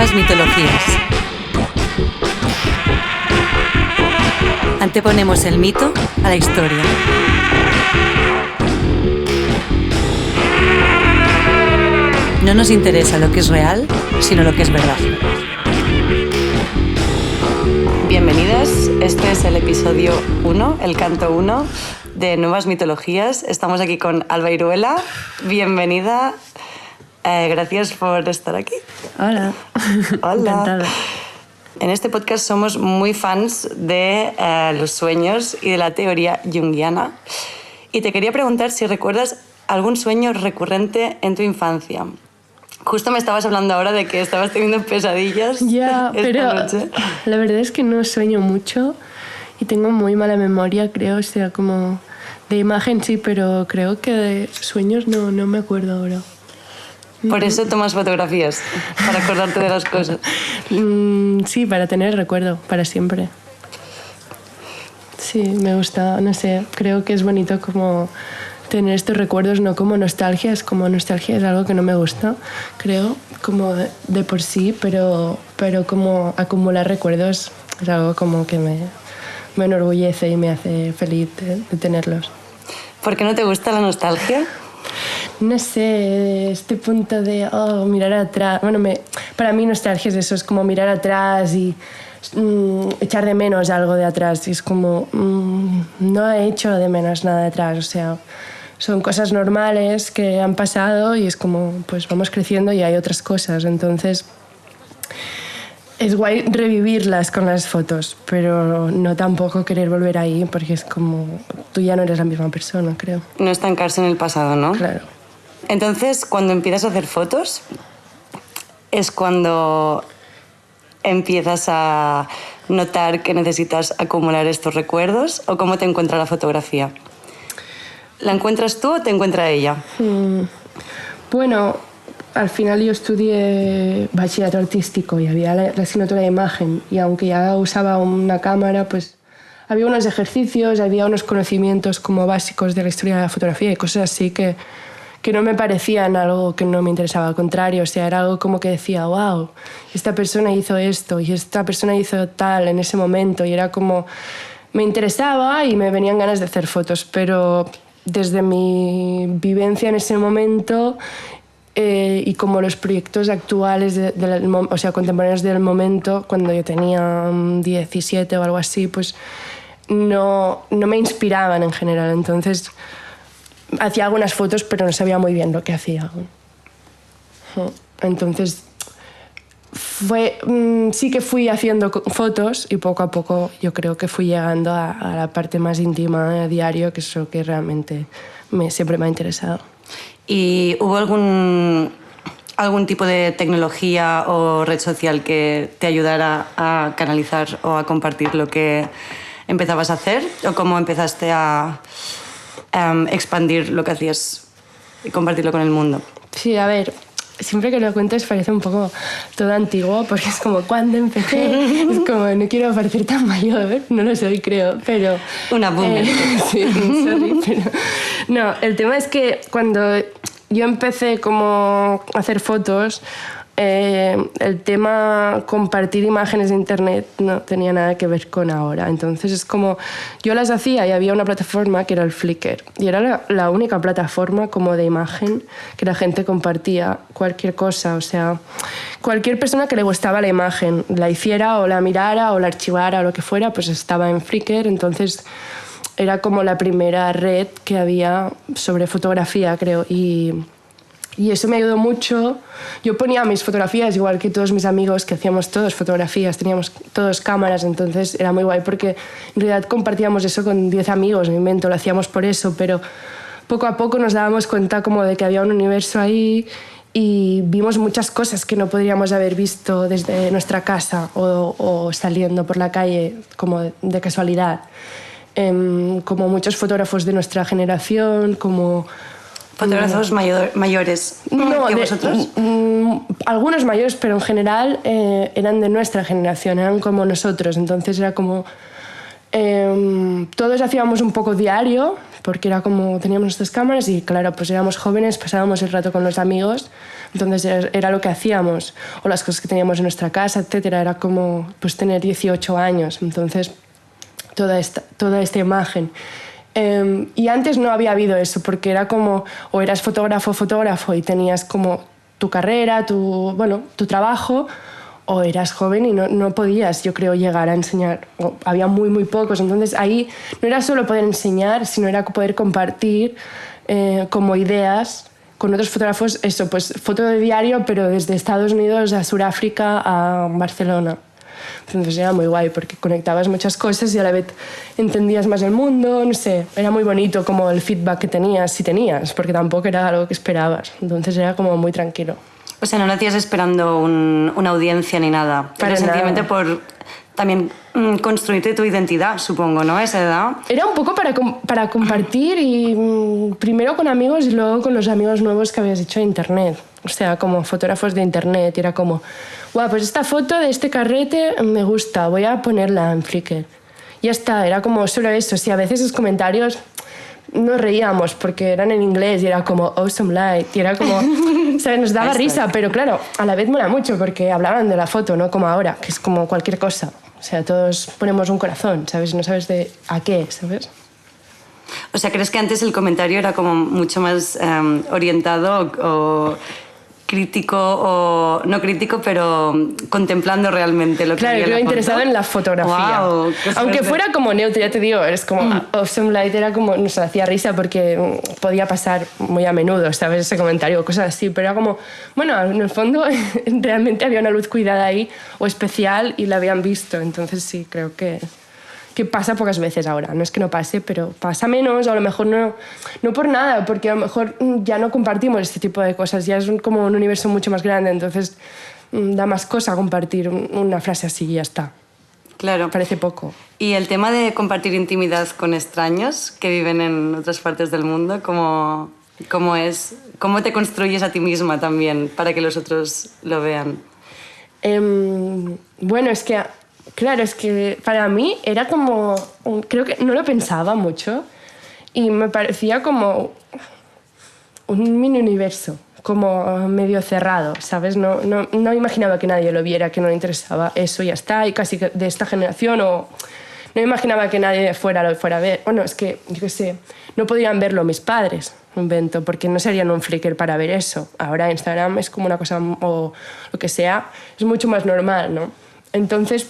Nuevas mitologías. Anteponemos el mito a la historia. No nos interesa lo que es real, sino lo que es verdad. Bienvenidas, este es el episodio 1, el canto 1 de Nuevas mitologías. Estamos aquí con Alba Iruela. Bienvenida. Gracias por estar aquí. Hola. Hola. Encantada. En este podcast somos muy fans de los sueños y de la teoría junguiana. Y te quería preguntar si recuerdas algún sueño recurrente en tu infancia. Justo me estabas hablando ahora de que estabas teniendo pesadillas Ya, pero noche. La verdad es que no sueño mucho y tengo muy mala memoria, creo. O sea, como de imagen sí, pero creo que de sueños no me acuerdo ahora. Por eso tomas fotografías, para acordarte de las cosas. Sí, para tener recuerdo, para siempre. Sí, me gusta, no sé, creo que es bonito como tener estos recuerdos, no como nostalgia, es algo que no me gusta, creo, como de por sí, pero como acumular recuerdos es algo como que me enorgullece y me hace feliz de tenerlos. ¿Por qué no te gusta la nostalgia? No sé, este punto de mirar atrás. Bueno, para mí nostalgia es eso, es como mirar atrás y echar de menos algo de atrás. Y es como, no he hecho de menos nada de atrás. O sea, son cosas normales que han pasado y es como, pues vamos creciendo y hay otras cosas. Entonces, es guay revivirlas con las fotos, pero no tampoco querer volver ahí porque es como, tú ya no eres la misma persona, creo. No estancarse en el pasado, ¿no? Claro. Entonces, cuando empiezas a hacer fotos, es cuando empiezas a notar que necesitas acumular estos recuerdos, ¿o cómo te encuentra la fotografía? ¿La encuentras tú o te encuentra ella? Bueno, al final yo estudié bachillerato artístico y había la asignatura de imagen, y aunque ya usaba una cámara, pues había unos ejercicios, había unos conocimientos como básicos de la historia de la fotografía y cosas así que no me parecían algo que no me interesaba, al contrario, o sea, era algo como que decía, wow, esta persona hizo esto y esta persona hizo tal en ese momento, y era como, me interesaba y me venían ganas de hacer fotos, pero desde mi vivencia en ese momento y como los proyectos actuales, o sea, contemporáneos del momento, cuando yo tenía 17 o algo así, pues no me inspiraban en general, entonces hacía algunas fotos, pero no sabía muy bien lo que hacía. Entonces, sí que fui haciendo fotos y poco a poco yo creo que fui llegando a la parte más íntima a diario, que es lo que realmente siempre me ha interesado. ¿Y hubo algún tipo de tecnología o red social que te ayudara a canalizar o a compartir lo que empezabas a hacer? ¿O cómo empezaste a expandir lo que hacías y compartirlo con el mundo? Sí, a ver, siempre que lo cuentes parece un poco todo antiguo, porque es como, ¿cuándo empecé? Es como, no quiero parecer tan mayor, no lo soy, creo, pero... Una boomer. Sí, sorry, pero... No, el tema es que cuando yo empecé como a hacer fotos, el tema compartir imágenes de internet no tenía nada que ver con ahora. Entonces es como, yo las hacía y había una plataforma que era el Flickr, y era la única plataforma como de imagen que la gente compartía cualquier cosa, o sea, cualquier persona que le gustaba la imagen, la hiciera o la mirara o la archivara o lo que fuera, pues estaba en Flickr. Entonces era como la primera red que había sobre fotografía, creo, y eso me ayudó mucho. Yo ponía mis fotografías, igual que todos mis amigos, que hacíamos todos fotografías, teníamos todos cámaras, entonces era muy guay porque en realidad compartíamos eso con 10 amigos, me invento, lo hacíamos por eso, pero poco a poco nos dábamos cuenta como de que había un universo ahí y vimos muchas cosas que no podríamos haber visto desde nuestra casa o saliendo por la calle como de casualidad. Como muchos fotógrafos de nuestra generación, como... ¿Fotógrafos mayores que vosotros? Algunos mayores, pero en general eran de nuestra generación, eran como nosotros. Entonces era como... todos hacíamos un poco diario, porque era como teníamos nuestras cámaras y claro, pues éramos jóvenes, pasábamos el rato con los amigos, Entonces era lo que hacíamos, o las cosas que teníamos en nuestra casa, etcétera. Era como pues, tener 18 años, entonces toda esta imagen. Y antes no había habido eso, porque era como, o eras fotógrafo y tenías como tu carrera, tu trabajo, o eras joven y no podías, yo creo, llegar a enseñar. Había muy pocos, entonces ahí no era solo poder enseñar, sino era poder compartir como ideas con otros fotógrafos, eso, pues foto de diario, pero desde Estados Unidos a Sudáfrica a Barcelona. Entonces era muy guay porque conectabas muchas cosas y a la vez entendías más el mundo, no sé, era muy bonito como el feedback que tenías, si tenías, porque tampoco era algo que esperabas, entonces era como muy tranquilo. O sea, no lo hacías esperando una audiencia ni nada, pero sencillamente por también construirte tu identidad, supongo, ¿no? A esa edad. Era un poco para compartir y primero con amigos y luego con los amigos nuevos que habías hecho de internet. O sea, como fotógrafos de internet. Y era como, guau, pues esta foto de este carrete me gusta, voy a ponerla en Flickr. Y ya está, era como solo eso. Sí, a veces los comentarios nos reíamos porque eran en inglés y era como awesome light. Y era como, ¿sabes? Nos daba risa, pero claro, a la vez mola mucho porque hablaban de la foto, no como ahora, que es como cualquier cosa. O sea, todos ponemos un corazón, ¿sabes? No sabes de a qué, ¿sabes? O sea, ¿crees que antes el comentario era como mucho más orientado o crítico o no crítico, pero contemplando realmente lo que claro, había yo en la interesado foto? en la fotografía. Wow, aunque fuera como neutro, ya te digo, es como Awesome Light era como, nos hacía risa porque podía pasar muy a menudo, ¿sabes? Ese comentario o cosas así, pero era como, bueno, en el fondo realmente había una luz cuidada ahí o especial y la habían visto, entonces sí, creo que pasa pocas veces ahora. No es que no pase, pero pasa menos, o a lo mejor no por nada, porque a lo mejor ya no compartimos este tipo de cosas, ya es como un universo mucho más grande, entonces da más cosa compartir una frase así y ya está. Claro. Parece poco. Y el tema de compartir intimidad con extraños que viven en otras partes del mundo, ¿cómo te construyes a ti misma también para que los otros lo vean? Bueno, es que... Claro, es que para mí era como... Creo que no lo pensaba mucho y me parecía como un mini universo, como medio cerrado, ¿sabes? No imaginaba que nadie lo viera, que no le interesaba eso y ya está, y casi de esta generación, o no imaginaba que nadie fuera lo fuera a ver. Bueno, es que, yo qué sé, no podrían verlo mis padres, invento, porque no se harían un Flickr para ver eso. Ahora Instagram es como una cosa, o lo que sea, es mucho más normal, ¿no? Entonces...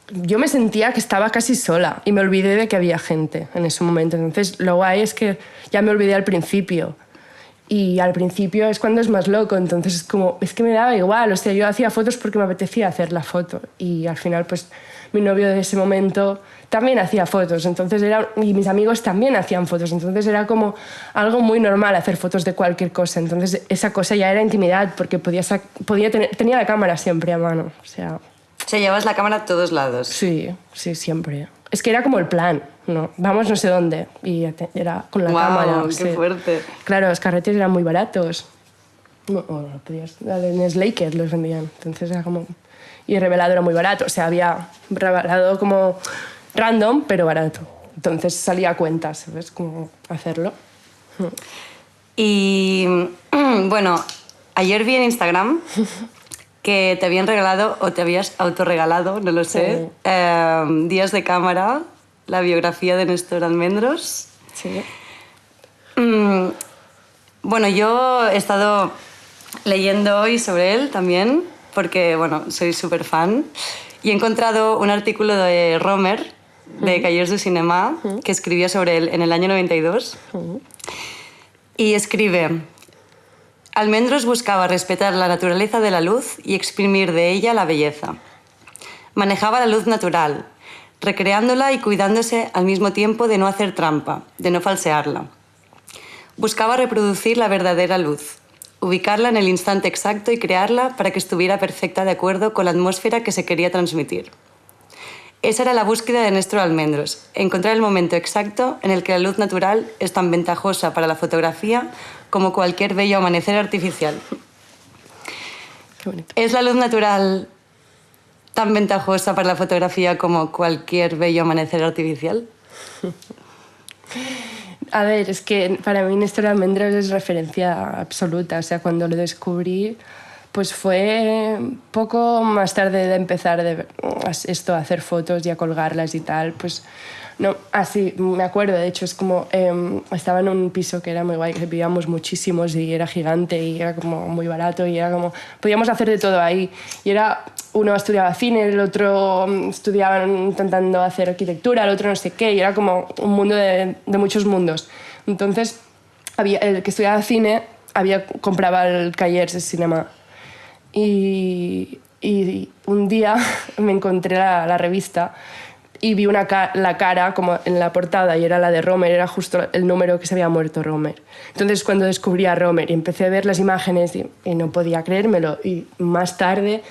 yo me sentía que estaba casi sola y me olvidé de que había gente en ese momento. Entonces, lo guay es que ya me olvidé al principio. Y al principio es cuando es más loco. Entonces, es que me daba igual. O sea, yo hacía fotos porque me apetecía hacer la foto. Y al final, pues, mi novio de ese momento también hacía fotos. Entonces y mis amigos también hacían fotos. Entonces, era como algo muy normal hacer fotos de cualquier cosa. Entonces, esa cosa ya era intimidad porque tenía la cámara siempre a mano. O sea, llevas la cámara a todos lados. Sí, siempre. Es que era como el plan, ¿no? Vamos no sé dónde. Y era con la cámara. ¡Qué sí. fuerte! Claro, los carretes eran muy baratos. O podías... En Slaker los vendían. Entonces era como... Y el revelado era muy barato. O sea, había revelado como random, pero barato. Entonces salía a cuenta, ¿sabes? Como hacerlo. Y, bueno, ayer vi en Instagram... que te habían regalado o te habías autorregalado, no lo sé, sí. Días de cámara, la biografía de Néstor Almendros. Sí. Bueno, yo he estado leyendo hoy sobre él también, porque, bueno, soy súper fan, y he encontrado un artículo de Romer, de Cahiers du Cinema, que escribía sobre él en el año 92, y escribe... Almendros buscaba respetar la naturaleza de la luz y exprimir de ella la belleza. Manejaba la luz natural, recreándola y cuidándose al mismo tiempo de no hacer trampa, de no falsearla. Buscaba reproducir la verdadera luz, ubicarla en el instante exacto y crearla para que estuviera perfecta de acuerdo con la atmósfera que se quería transmitir. Esa era la búsqueda de Néstor Almendros, encontrar el momento exacto en el que la luz natural es tan ventajosa para la fotografía como cualquier bello amanecer artificial. Qué bonito. ¿Es la luz natural tan ventajosa para la fotografía como cualquier bello amanecer artificial? A ver, es que para mí Néstor Almendros es referencia absoluta. O sea, cuando lo descubrí, pues fue poco más tarde de empezar esto, a hacer fotos y a colgarlas y tal. Pues no, así, me acuerdo, de hecho, es como estaba en un piso que era muy guay, que vivíamos muchísimos y era gigante y era como muy barato y era como, podíamos hacer de todo ahí. Y era, uno estudiaba cine, el otro estudiaba intentando hacer arquitectura, el otro no sé qué, y era como un mundo de muchos mundos. Entonces, el que estudiaba cine compraba el Callers de cinema. Y un día me encontré la revista y vi la cara como en la portada y era la de Romer, era justo el número que se había muerto Romer. Entonces cuando descubrí a Romer y empecé a ver las imágenes y no podía creérmelo, y más tarde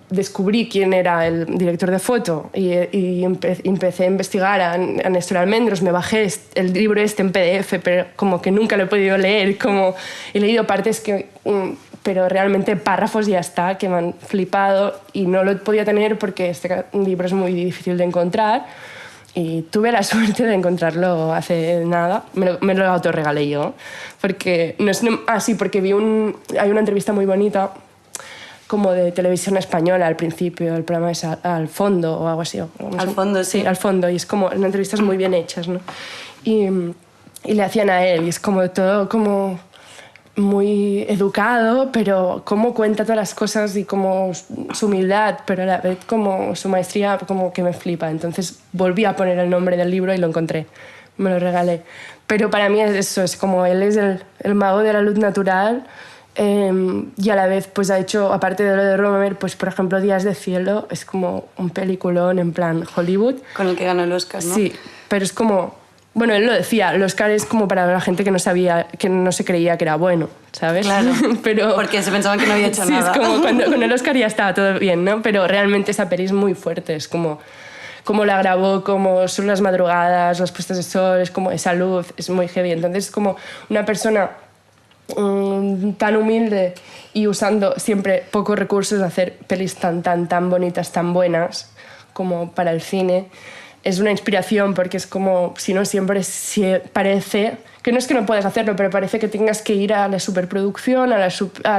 descubrí quién era el director de foto y empecé a investigar a Néstor Almendros, me bajé el libro en PDF, pero como que nunca lo he podido leer, como he leído partes pero realmente párrafos y ya está, que me han flipado y no lo podía tener porque este libro es muy difícil de encontrar y tuve la suerte de encontrarlo hace nada, me lo autorregalé yo, porque no es así, porque hay una entrevista muy bonita como de televisión española al principio, el programa es Al Fondo o algo así. Al Fondo, sí. Sí, Al Fondo, y es como entrevistas muy bien hechas, ¿no? Y le hacían a él y es como todo como muy educado, pero cómo cuenta todas las cosas y como su humildad, pero a la vez como su maestría como que me flipa. Entonces volví a poner el nombre del libro y lo encontré, me lo regalé. Pero para mí es eso, es como él es el mago de la luz natural y a la vez pues ha hecho, aparte de lo de Romer, pues por ejemplo Días de Cielo es como un peliculón en plan Hollywood. Con el que ganó el Oscar, ¿no? Sí, pero es como... Bueno, él lo decía, el Oscar es como para la gente que no sabía, que no se creía que era bueno, ¿sabes? Claro, pero, porque se pensaban que no había hecho sí, nada. Es como cuando con el Oscar ya estaba todo bien, ¿no? Pero realmente esa peli es muy fuerte, es como cómo la grabó, cómo son las madrugadas, las puestas de sol, es como esa luz, es muy heavy. Entonces es como una persona tan humilde y usando siempre pocos recursos de hacer pelis tan bonitas, tan buenas como para el cine. Es una inspiración porque es como, si no siempre parece, que no es que no puedas hacerlo, pero parece que tengas que ir a la superproducción, a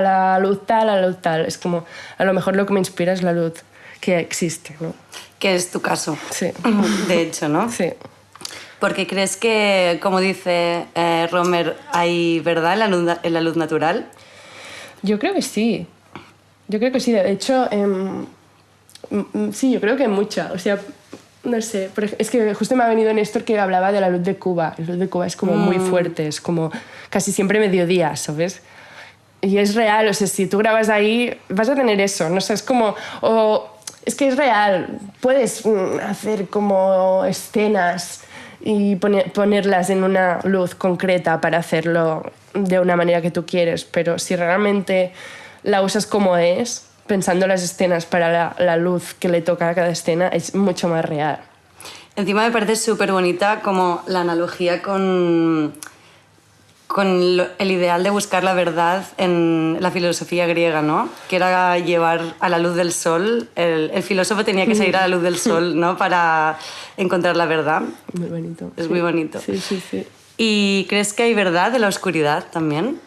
la luz tal. Es como, a lo mejor lo que me inspira es la luz que existe, ¿no? Que es tu caso. Sí. De hecho, ¿no? Sí. Porque crees que, como dice Romer, hay verdad en la luz natural. Yo creo que sí. De hecho, sí, yo creo que mucha. O sea, no sé, es que justo me ha venido Néstor que hablaba de la luz de Cuba. La luz de Cuba es como muy fuerte, es como casi siempre mediodía, ¿sabes? Y es real, o sea, si tú grabas ahí vas a tener eso, no sé, es como... es que es real, puedes hacer como escenas y ponerlas en una luz concreta para hacerlo de una manera que tú quieres, pero si realmente la usas como es, pensando las escenas para la luz que le toca a cada escena, es mucho más real. Encima me parece súper bonita como la analogía con el ideal de buscar la verdad en la filosofía griega, ¿no? Que era llevar a la luz del sol. El filósofo tenía que salir a la luz del sol, ¿no? Para encontrar la verdad. Muy bonito. Es muy bonito. Sí. ¿Y crees que hay verdad en la oscuridad también?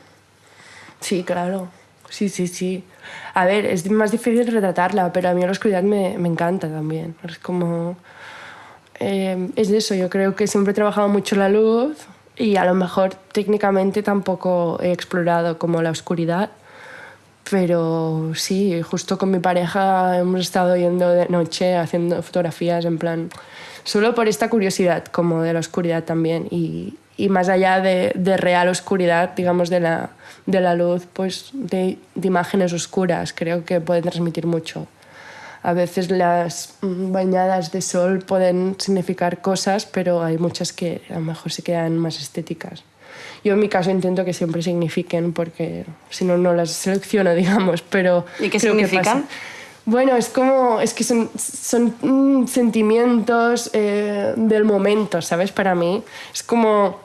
Sí, claro. Sí. A ver, es más difícil retratarla, pero a mí la oscuridad me encanta también. Es como... es eso, yo creo que siempre he trabajado mucho la luz y a lo mejor técnicamente tampoco he explorado como la oscuridad, pero sí, justo con mi pareja hemos estado yendo de noche haciendo fotografías en plan... Solo por esta curiosidad como de la oscuridad también y más allá de real oscuridad, digamos, de la luz, pues de imágenes oscuras, creo que pueden transmitir mucho. A veces las bañadas de sol pueden significar cosas, pero hay muchas que a lo mejor se quedan más estéticas. Yo en mi caso intento que siempre signifiquen, porque si no, no las selecciono, digamos, pero... ¿Y qué significan? Bueno, es que son sentimientos del momento, ¿sabes? Para mí es como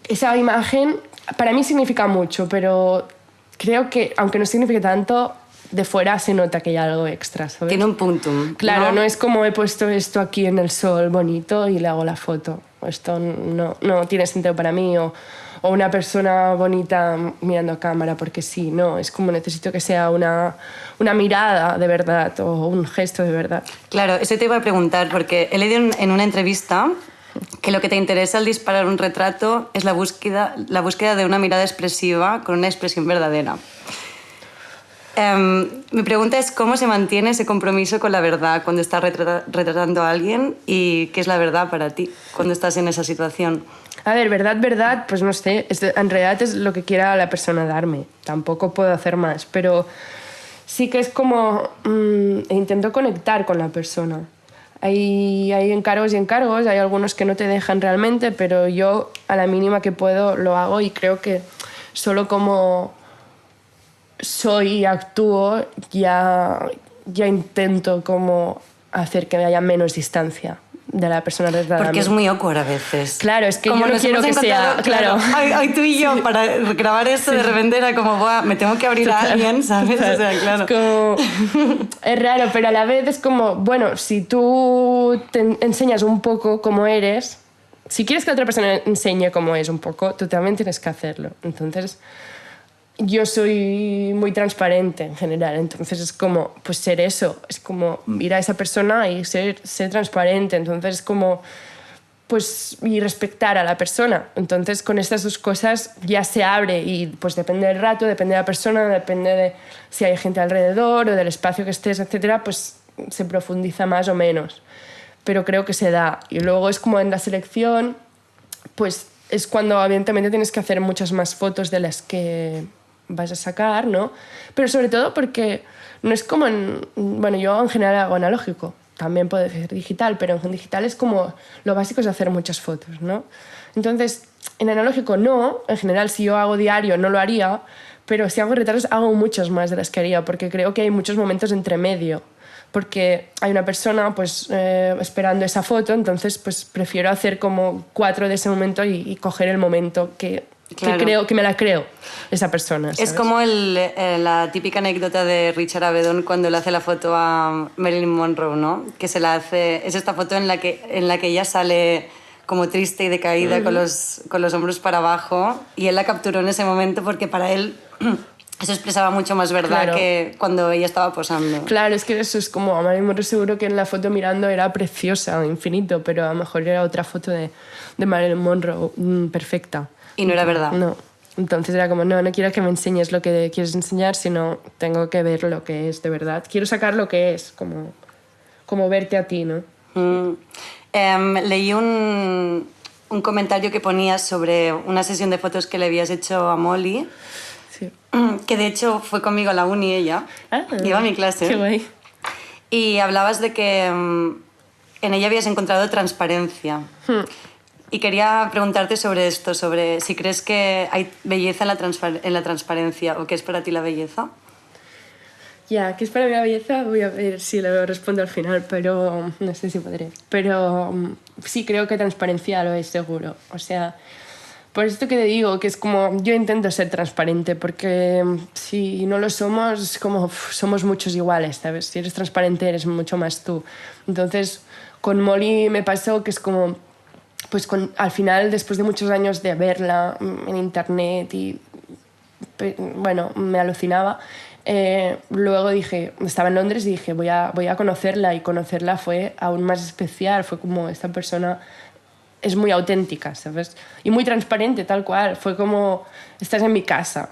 esa imagen, para mí significa mucho, pero creo que aunque no signifique tanto, de fuera se nota que hay algo extra, ¿sabes? Tiene un puntum. Claro, no es como he puesto esto aquí en el sol bonito y le hago la foto. esto no tiene sentido para mí, o una persona bonita mirando a cámara porque sí, no, es como necesito que sea una mirada de verdad o un gesto de verdad. Claro, eso te iba a preguntar, porque he leído en una entrevista que lo que te interesa al disparar un retrato es la búsqueda de una mirada expresiva con una expresión verdadera. Mi pregunta es cómo se mantiene ese compromiso con la verdad cuando estás retratando a alguien, y qué es la verdad para ti cuando estás en esa situación. A ver, verdad, pues no sé, en realidad es lo que quiera la persona darme, tampoco puedo hacer más, pero sí que es como intento conectar con la persona. Hay encargos y encargos, hay algunos que no te dejan realmente, pero yo a la mínima que puedo lo hago, y creo que solo como soy y actúo ya intento como hacer que haya menos distancia de la persona retratada. Porque es muy awkward a veces. Claro, es que como yo no quiero que sea... Claro. Hoy tú y yo, para grabar esto, de repente era como, "Buah, me tengo que abrir a alguien", ¿sabes? O sea, claro. Es como... es raro, pero a la vez es como, bueno, si tú te enseñas un poco cómo eres, si quieres que la otra persona enseñe cómo es un poco, tú también tienes que hacerlo. Entonces, yo soy muy transparente en general, entonces es como, pues ser eso, es como ir a esa persona y ser transparente, entonces es como, pues, y respetar a la persona. Entonces con estas dos cosas ya se abre, y pues depende del rato, depende de la persona, depende de si hay gente alrededor o del espacio que estés, etcétera, pues se profundiza más o menos, pero creo que se da. Y luego es como en la selección, pues es cuando evidentemente tienes que hacer muchas más fotos de las que vas a sacar, ¿no? Pero sobre todo porque no es como bueno, yo en general hago analógico, también puede ser digital, pero en digital es como lo básico es hacer muchas fotos, ¿no? Entonces, en analógico no, en general si yo hago diario no lo haría, pero si hago retratos hago muchas más de las que haría, porque creo que hay muchos momentos entre medio, porque hay una persona pues esperando esa foto, entonces pues prefiero hacer como 4 de ese momento y coger el momento que creo, que me la creo esa persona, ¿sabes? Es como la típica anécdota de Richard Avedon cuando le hace la foto a Marilyn Monroe, ¿no? Que se la hace... Es esta foto en la que ella sale como triste y decaída, con los hombros para abajo, y él la capturó en ese momento porque para él eso expresaba mucho más verdad, claro, que cuando ella estaba posando. Claro, es que eso es como... A Marilyn Monroe seguro que en la foto mirando era preciosa, infinito, pero a lo mejor era otra foto de Marilyn Monroe perfecta. Y no era verdad. No. Entonces era como, no quiero que me enseñes lo que quieres enseñar, sino tengo que ver lo que es de verdad. Quiero sacar lo que es, como verte a ti, ¿no? Leí un comentario que ponías sobre una sesión de fotos que le habías hecho a Molly, sí, que de hecho fue conmigo a la uni ella, iba a mi clase. Qué guay. Y hablabas de que en ella habías encontrado transparencia. Y quería preguntarte sobre esto, sobre si crees que hay belleza en la transparencia, o qué es para ti la belleza. ¿Qué es para mí la belleza? Voy a ver si lo respondo al final, pero no sé si podré. Pero sí creo que transparencia lo es seguro. O sea, por esto que te digo, que es como yo intento ser transparente, porque si no lo somos, es como somos muchos iguales, ¿sabes? Si eres transparente eres mucho más tú. Entonces, con Molly me pasó que es como... Pues al final, después de muchos años de verla en internet y, bueno, me alucinaba, luego dije, estaba en Londres y dije, voy a conocerla, y conocerla fue aún más especial, fue como esta persona es muy auténtica, ¿sabes? Y muy transparente, tal cual, fue como, estás en mi casa.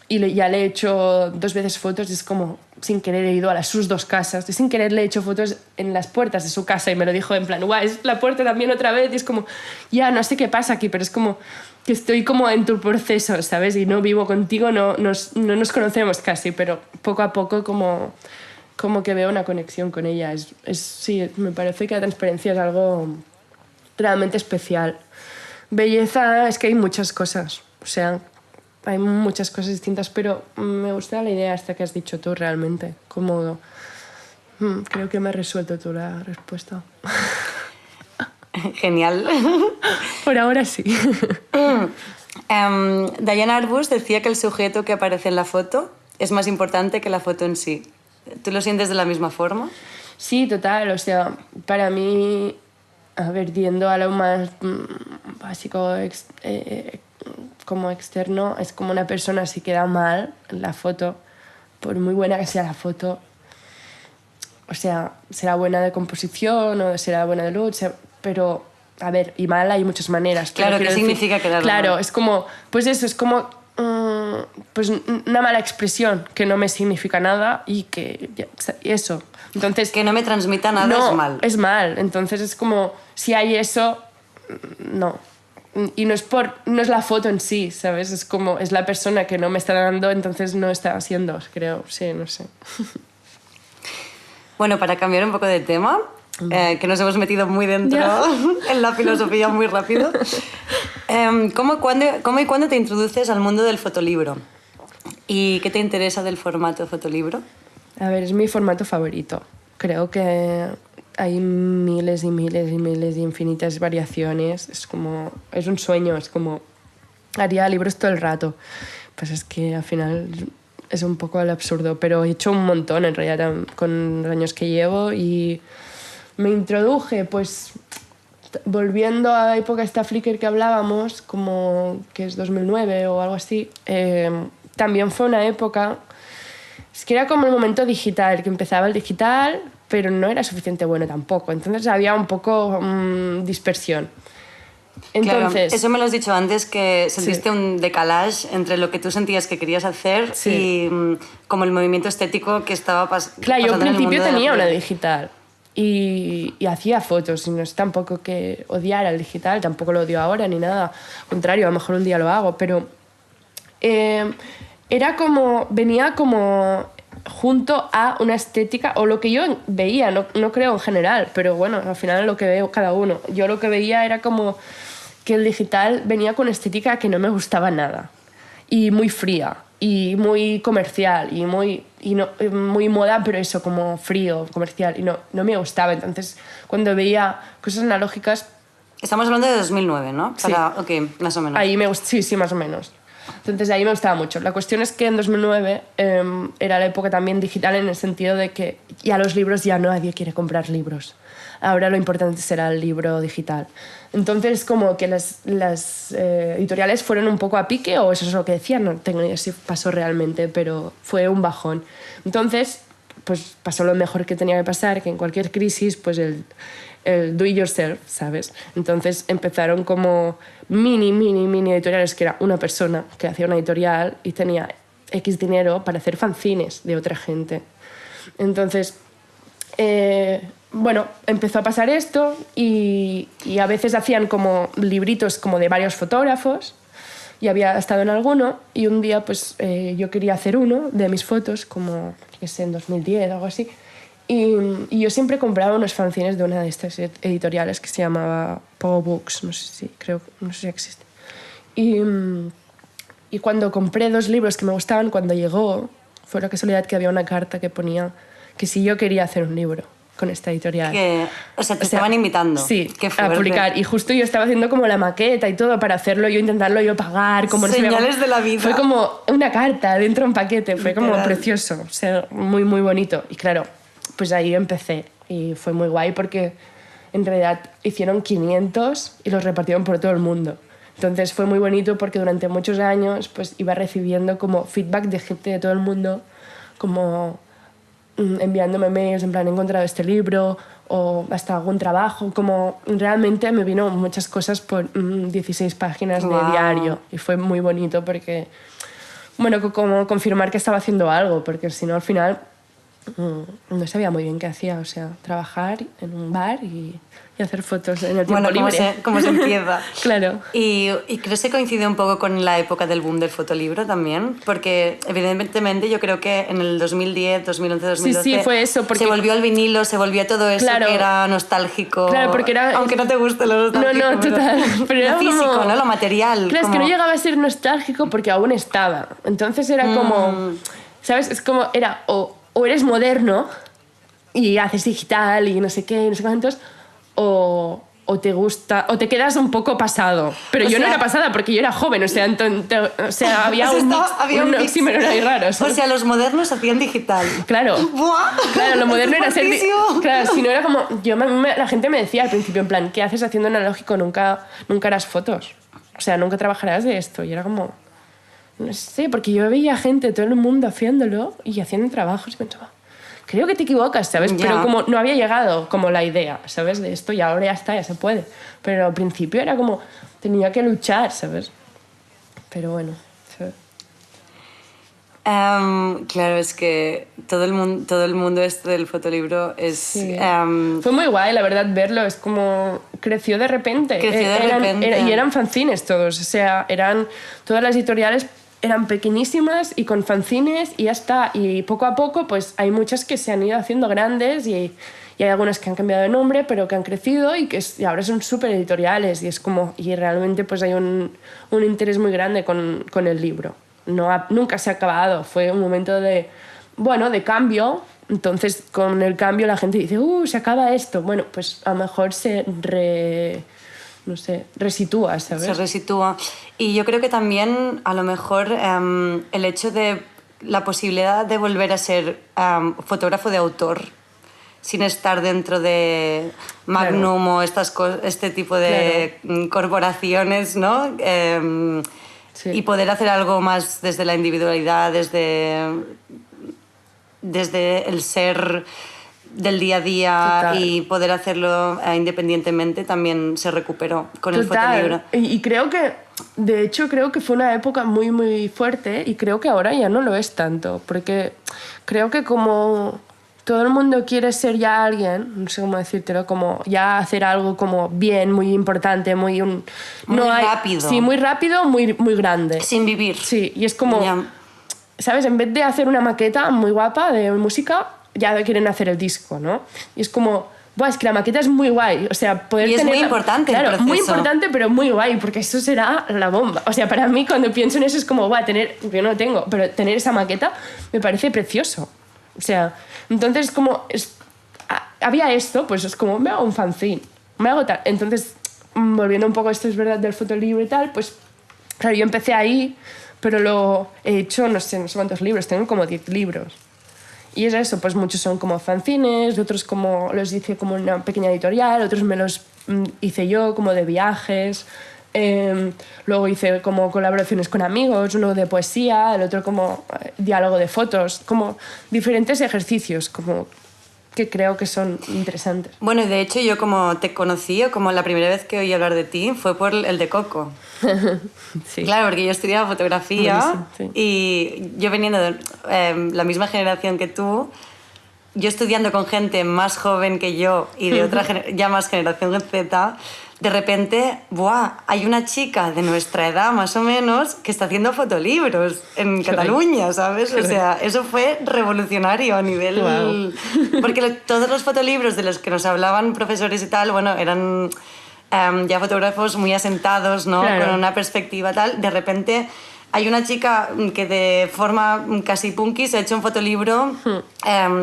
Y ya le he hecho 2 veces fotos, y es como, sin querer he ido a sus 2 casas, y sin querer le he hecho fotos en las puertas de su casa, y me lo dijo en plan, guau, es la puerta también otra vez, y es como, ya, no sé qué pasa aquí, pero es como que estoy como en tu proceso, ¿sabes? Y no vivo contigo, no nos conocemos casi, pero poco a poco como que veo una conexión con ella. Sí, me parece que la transparencia es algo realmente especial. Belleza es que hay muchas cosas, o sea... Hay muchas cosas distintas, pero me gusta la idea esta que has dicho tú realmente. Como, creo que me has resuelto tú la respuesta. Genial. Por ahora sí. Diana Arbus decía que el sujeto que aparece en la foto es más importante que la foto en sí. ¿Tú lo sientes de la misma forma? Sí, total. O sea, para mí A ver, yendo a lo más básico como externo, es como una persona si queda mal en la foto, por muy buena que sea la foto, o sea, será buena de composición o será buena de luz, pero, a ver, y mal hay muchas maneras. Claro, ¿qué significa quedar mal? Claro, es como, pues eso, es como pues una mala expresión que no me significa nada y que eso. Entonces, que no me transmita nada, no, es mal. Es mal. Entonces es como, si hay eso, no. Y no es la foto en sí, ¿sabes? Es como, es la persona que no me está dando, entonces no está haciendo, creo. Sí, no sé. Bueno, para cambiar un poco de tema, que nos hemos metido muy dentro en la filosofía muy rápido. ¿Cómo y cuándo te introduces al mundo del fotolibro? ¿Y qué te interesa del formato fotolibro? A ver, es mi formato favorito. Creo que hay miles y miles y miles de infinitas variaciones. Es un sueño, es como... Haría libros todo el rato. Pues es que al final es un poco el absurdo, pero he hecho un montón en realidad con los años que llevo y me introduje, pues volviendo a la época esta Flickr que hablábamos, como que es 2009 o algo así, también fue una época, es que era como el momento digital, que empezaba el digital, pero no era suficiente bueno tampoco, entonces había un poco dispersión. Entonces, claro, eso me lo has dicho antes, que sentiste un decalage entre lo que tú sentías que querías hacer y como el movimiento estético que estaba pasando. Claro, yo al principio tenía una digital y hacía fotos y no es tampoco que odiara el digital, tampoco lo odio ahora ni nada, al contrario, a lo mejor un día lo hago, pero era como, venía como junto a una estética, o lo que yo veía, no creo en general, pero bueno, al final lo que veo cada uno. Yo lo que veía era como que el digital venía con estética que no me gustaba nada, y muy fría, y muy comercial, y muy moda, pero eso, como frío, comercial, y no me gustaba. Entonces, cuando veía cosas analógicas... Estamos hablando de 2009, ¿no? Sí. Ok, más o menos. Ahí sí, más o menos. Entonces ahí me gustaba mucho. La cuestión es que en 2009 era la época también digital en el sentido de que ya los libros, ya nadie quiere comprar libros. Ahora lo importante será el libro digital. Entonces como que las editoriales fueron un poco a pique, o eso es lo que decían, no tengo ni idea si pasó realmente, pero fue un bajón. Entonces pues pasó lo mejor que tenía que pasar, que en cualquier crisis pues el do it yourself, ¿sabes? Entonces empezaron como mini editoriales, que era una persona que hacía una editorial y tenía X dinero para hacer fanzines de otra gente. Entonces, bueno, empezó a pasar esto y a veces hacían como libritos como de varios fotógrafos, y había estado en alguno, y un día pues yo quería hacer uno de mis fotos, como, qué sé, en 2010 o algo así. Y yo siempre compraba unos fanzines de una de estas editoriales que se llamaba Pogo Books, no sé si existe. Y cuando compré 2 libros que me gustaban, cuando llegó, fue la casualidad que había una carta que ponía que si yo quería hacer un libro con esta editorial. O sea, te estaban invitando. Sí, a publicar. Y justo yo estaba haciendo como la maqueta y todo para hacerlo, yo intentarlo yo pagar. Como Señales de la vida. Fue como una carta dentro de un paquete, fue como precioso, o sea, muy bonito. Y claro, pues ahí empecé y fue muy guay porque en realidad hicieron 500 y los repartieron por todo el mundo. Entonces fue muy bonito porque durante muchos años pues iba recibiendo como feedback de gente de todo el mundo, como enviándome mails en plan, he encontrado este libro, o hasta algún trabajo, como realmente me vino muchas cosas por 16 páginas de diario, y fue muy bonito porque, bueno, como confirmar que estaba haciendo algo, porque si no al final no sabía muy bien qué hacía, o sea, trabajar en un bar y hacer fotos en el tiempo libre. Cómo se empieza. Claro. Y creo que coincide un poco con la época del boom del fotolibro también, porque evidentemente yo creo que en el 2010, 2011, 2012 sí, fue eso, porque se volvió al vinilo, se volvió todo eso, claro, que era nostálgico. Claro, porque era... Aunque no te guste lo nostálgico. No, total. Pero era lo físico, como... ¿no? Lo material. Claro, es que no llegaba a ser nostálgico porque aún estaba. Entonces era como... ¿Sabes? Es como era o eres moderno y haces digital y no sé qué, no sé cuántos, o o te gusta, o te quedas un poco pasado. Pero yo no era pasada porque yo era joven, o sea, había un oxímoron ahí raro, ¿sabes? O sea, los modernos hacían digital. Claro. ¡Buah! Claro, lo moderno era ser... Fuertísimo. Claro, si no era como... la gente me decía al principio, en plan, ¿qué haces haciendo analógico? Nunca harás fotos. O sea, nunca trabajarás de esto. Y era como... No sé, porque yo veía gente, todo el mundo haciéndolo y haciendo trabajos y pensaba... Creo que te equivocas, ¿sabes? Ya. Pero como no había llegado como la idea, ¿sabes? De esto y ahora ya está, ya se puede. Pero al principio era como... Tenía que luchar, ¿sabes? Pero bueno... ¿sabes? Claro, es que todo el mundo este del fotolibro es... Sí. Fue muy guay, la verdad, verlo. Es como... Creció de repente. Y eran fanzines todos. O sea, todas las editoriales eran pequeñísimas y con fanzines y ya está. Y poco a poco, pues hay muchas que se han ido haciendo grandes y hay algunas que han cambiado de nombre, pero que han crecido y ahora son súper editoriales. Y es como... Y realmente pues hay un interés muy grande con el libro. Nunca se ha acabado. Fue un momento de cambio. Entonces, con el cambio la gente dice, se acaba esto. Bueno, pues a lo mejor resitúa, ¿sabes? Se resitúa. Y yo creo que también, a lo mejor, el hecho de la posibilidad de volver a ser fotógrafo de autor, sin estar dentro de Magnum, claro, o este tipo de corporaciones, ¿no? Sí. Y poder hacer algo más desde la individualidad, desde el ser del día a día. Total. Y poder hacerlo independientemente también se recuperó con el fotolibro. Y creo que, de hecho, fue una época muy, muy fuerte y creo que ahora ya no lo es tanto, porque creo que como todo el mundo quiere ser ya alguien, no sé cómo decírtelo, como ya hacer algo como bien, muy importante, muy rápido. Sí, muy rápido, muy, muy grande. Sin vivir. Sí, y es como, ¿sabes? En vez de hacer una maqueta muy guapa de música, ya quieren hacer el disco, ¿no? Y es como, es que la maqueta es muy guay, o sea, poder tener... Y es muy importante el proceso. Muy importante, pero muy guay, porque eso será la bomba. O sea, para mí cuando pienso en eso es como, yo no lo tengo, pero tener esa maqueta me parece precioso. O sea, entonces como había esto, pues es como me hago un fanzine, me hago tal. Entonces, volviendo un poco a esto es verdad del fotolibro y tal, pues claro, yo empecé ahí, pero lo he hecho no sé cuántos libros, tengo como 10 libros. Y es eso, pues muchos son como fanzines, otros como los hice como una pequeña editorial, otros me los hice yo como de viajes. Luego hice como colaboraciones con amigos, uno de poesía, el otro como diálogo de fotos, como diferentes ejercicios como que creo que son interesantes. Bueno, y de hecho yo como te conocí, o como la primera vez que oí hablar de ti, fue por el de Coco. Sí. Claro, porque yo estudiaba fotografía, sí. Y yo veniendo de la misma generación que tú, yo estudiando con gente más joven que yo y de otra ya más generación Z, de repente, hay una chica de nuestra edad más o menos que está haciendo fotolibros en Cataluña, ¿sabes? O sea, eso fue revolucionario a nivel... Wow. Porque todos los fotolibros de los que nos hablaban profesores y tal, bueno, eran ya fotógrafos muy asentados, ¿no? Claro. Con una perspectiva tal. De repente... Hay una chica que de forma casi punky se ha hecho un fotolibro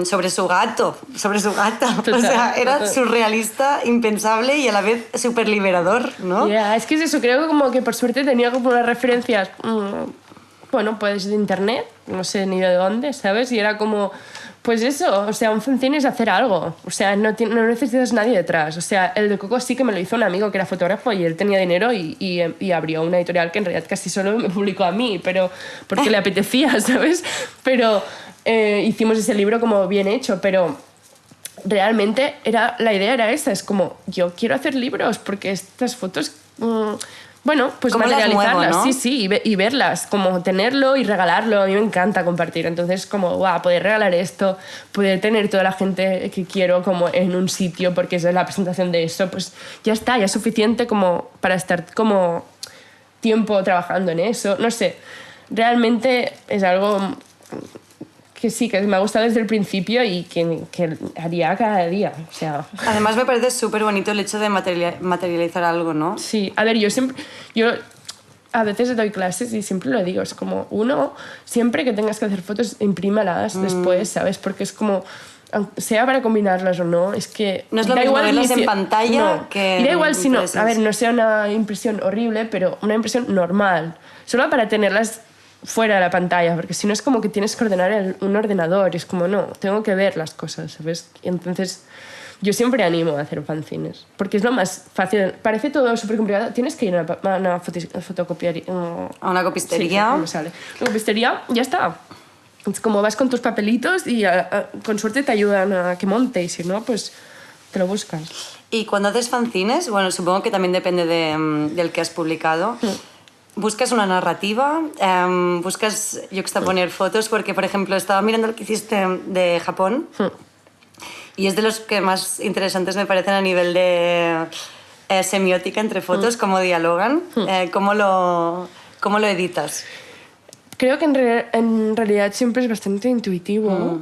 sobre su gato, sobre su gata. Total, o sea, era surrealista, impensable y a la vez súper liberador, ¿no? Es que es eso, creo que como que por suerte tenía como unas referencias, pues de internet, no sé ni de dónde, ¿sabes? Y era como... Pues eso, o sea, un fanzine es hacer algo. O sea, no necesitas nadie detrás. O sea, el de Coco sí que me lo hizo un amigo que era fotógrafo y él tenía dinero y abrió una editorial que en realidad casi solo me publicó a mí, pero porque le apetecía, ¿sabes? Pero hicimos ese libro como bien hecho, pero realmente la idea era esa. Es como, yo quiero hacer libros porque estas fotos... pues materializarlas, muevo, ¿no? Sí, y verlas, como tenerlo y regalarlo. A mí me encanta compartir. Entonces, como, poder regalar esto, poder tener toda la gente que quiero como en un sitio, porque es la presentación de eso, pues ya está, ya es suficiente como para estar como tiempo trabajando en eso. No sé, realmente es algo que sí, que me ha gustado desde el principio y que haría cada día. O sea. Además me parece súper bonito el hecho de materializar algo, ¿no? Sí, a ver, yo a veces doy clases y siempre lo digo, es como siempre que tengas que hacer fotos, imprímalas después, ¿sabes? Porque es como, sea para combinarlas o no, es que... No es lo da mismo igual verlas ni en pantalla no. que Y da igual si no, impresas. a ver, no sea una impresión horrible, pero una impresión normal. Solo para tenerlas fuera de la pantalla, porque si no es como que tienes que ordenar un ordenador, es como, no, tengo que ver las cosas, ¿sabes? Y entonces yo siempre animo a hacer fanzines, porque es lo más fácil. Parece todo súper complicado, tienes que ir a una fotocopiaría... A una copistería. Sí, no me sale. Una copistería, ya está. Es como vas con tus papelitos y con suerte te ayudan a que monte, y si no, pues te lo buscas. Y cuando haces fanzines, bueno, supongo que también depende del que has publicado. ¿Buscas una narrativa? ¿Buscas yuxtaponer fotos? Porque, por ejemplo, estaba mirando el que hiciste de Japón y es de los que más interesantes me parecen a nivel de semiótica entre fotos, cómo dialogan, cómo lo editas. Creo que en realidad siempre es bastante intuitivo.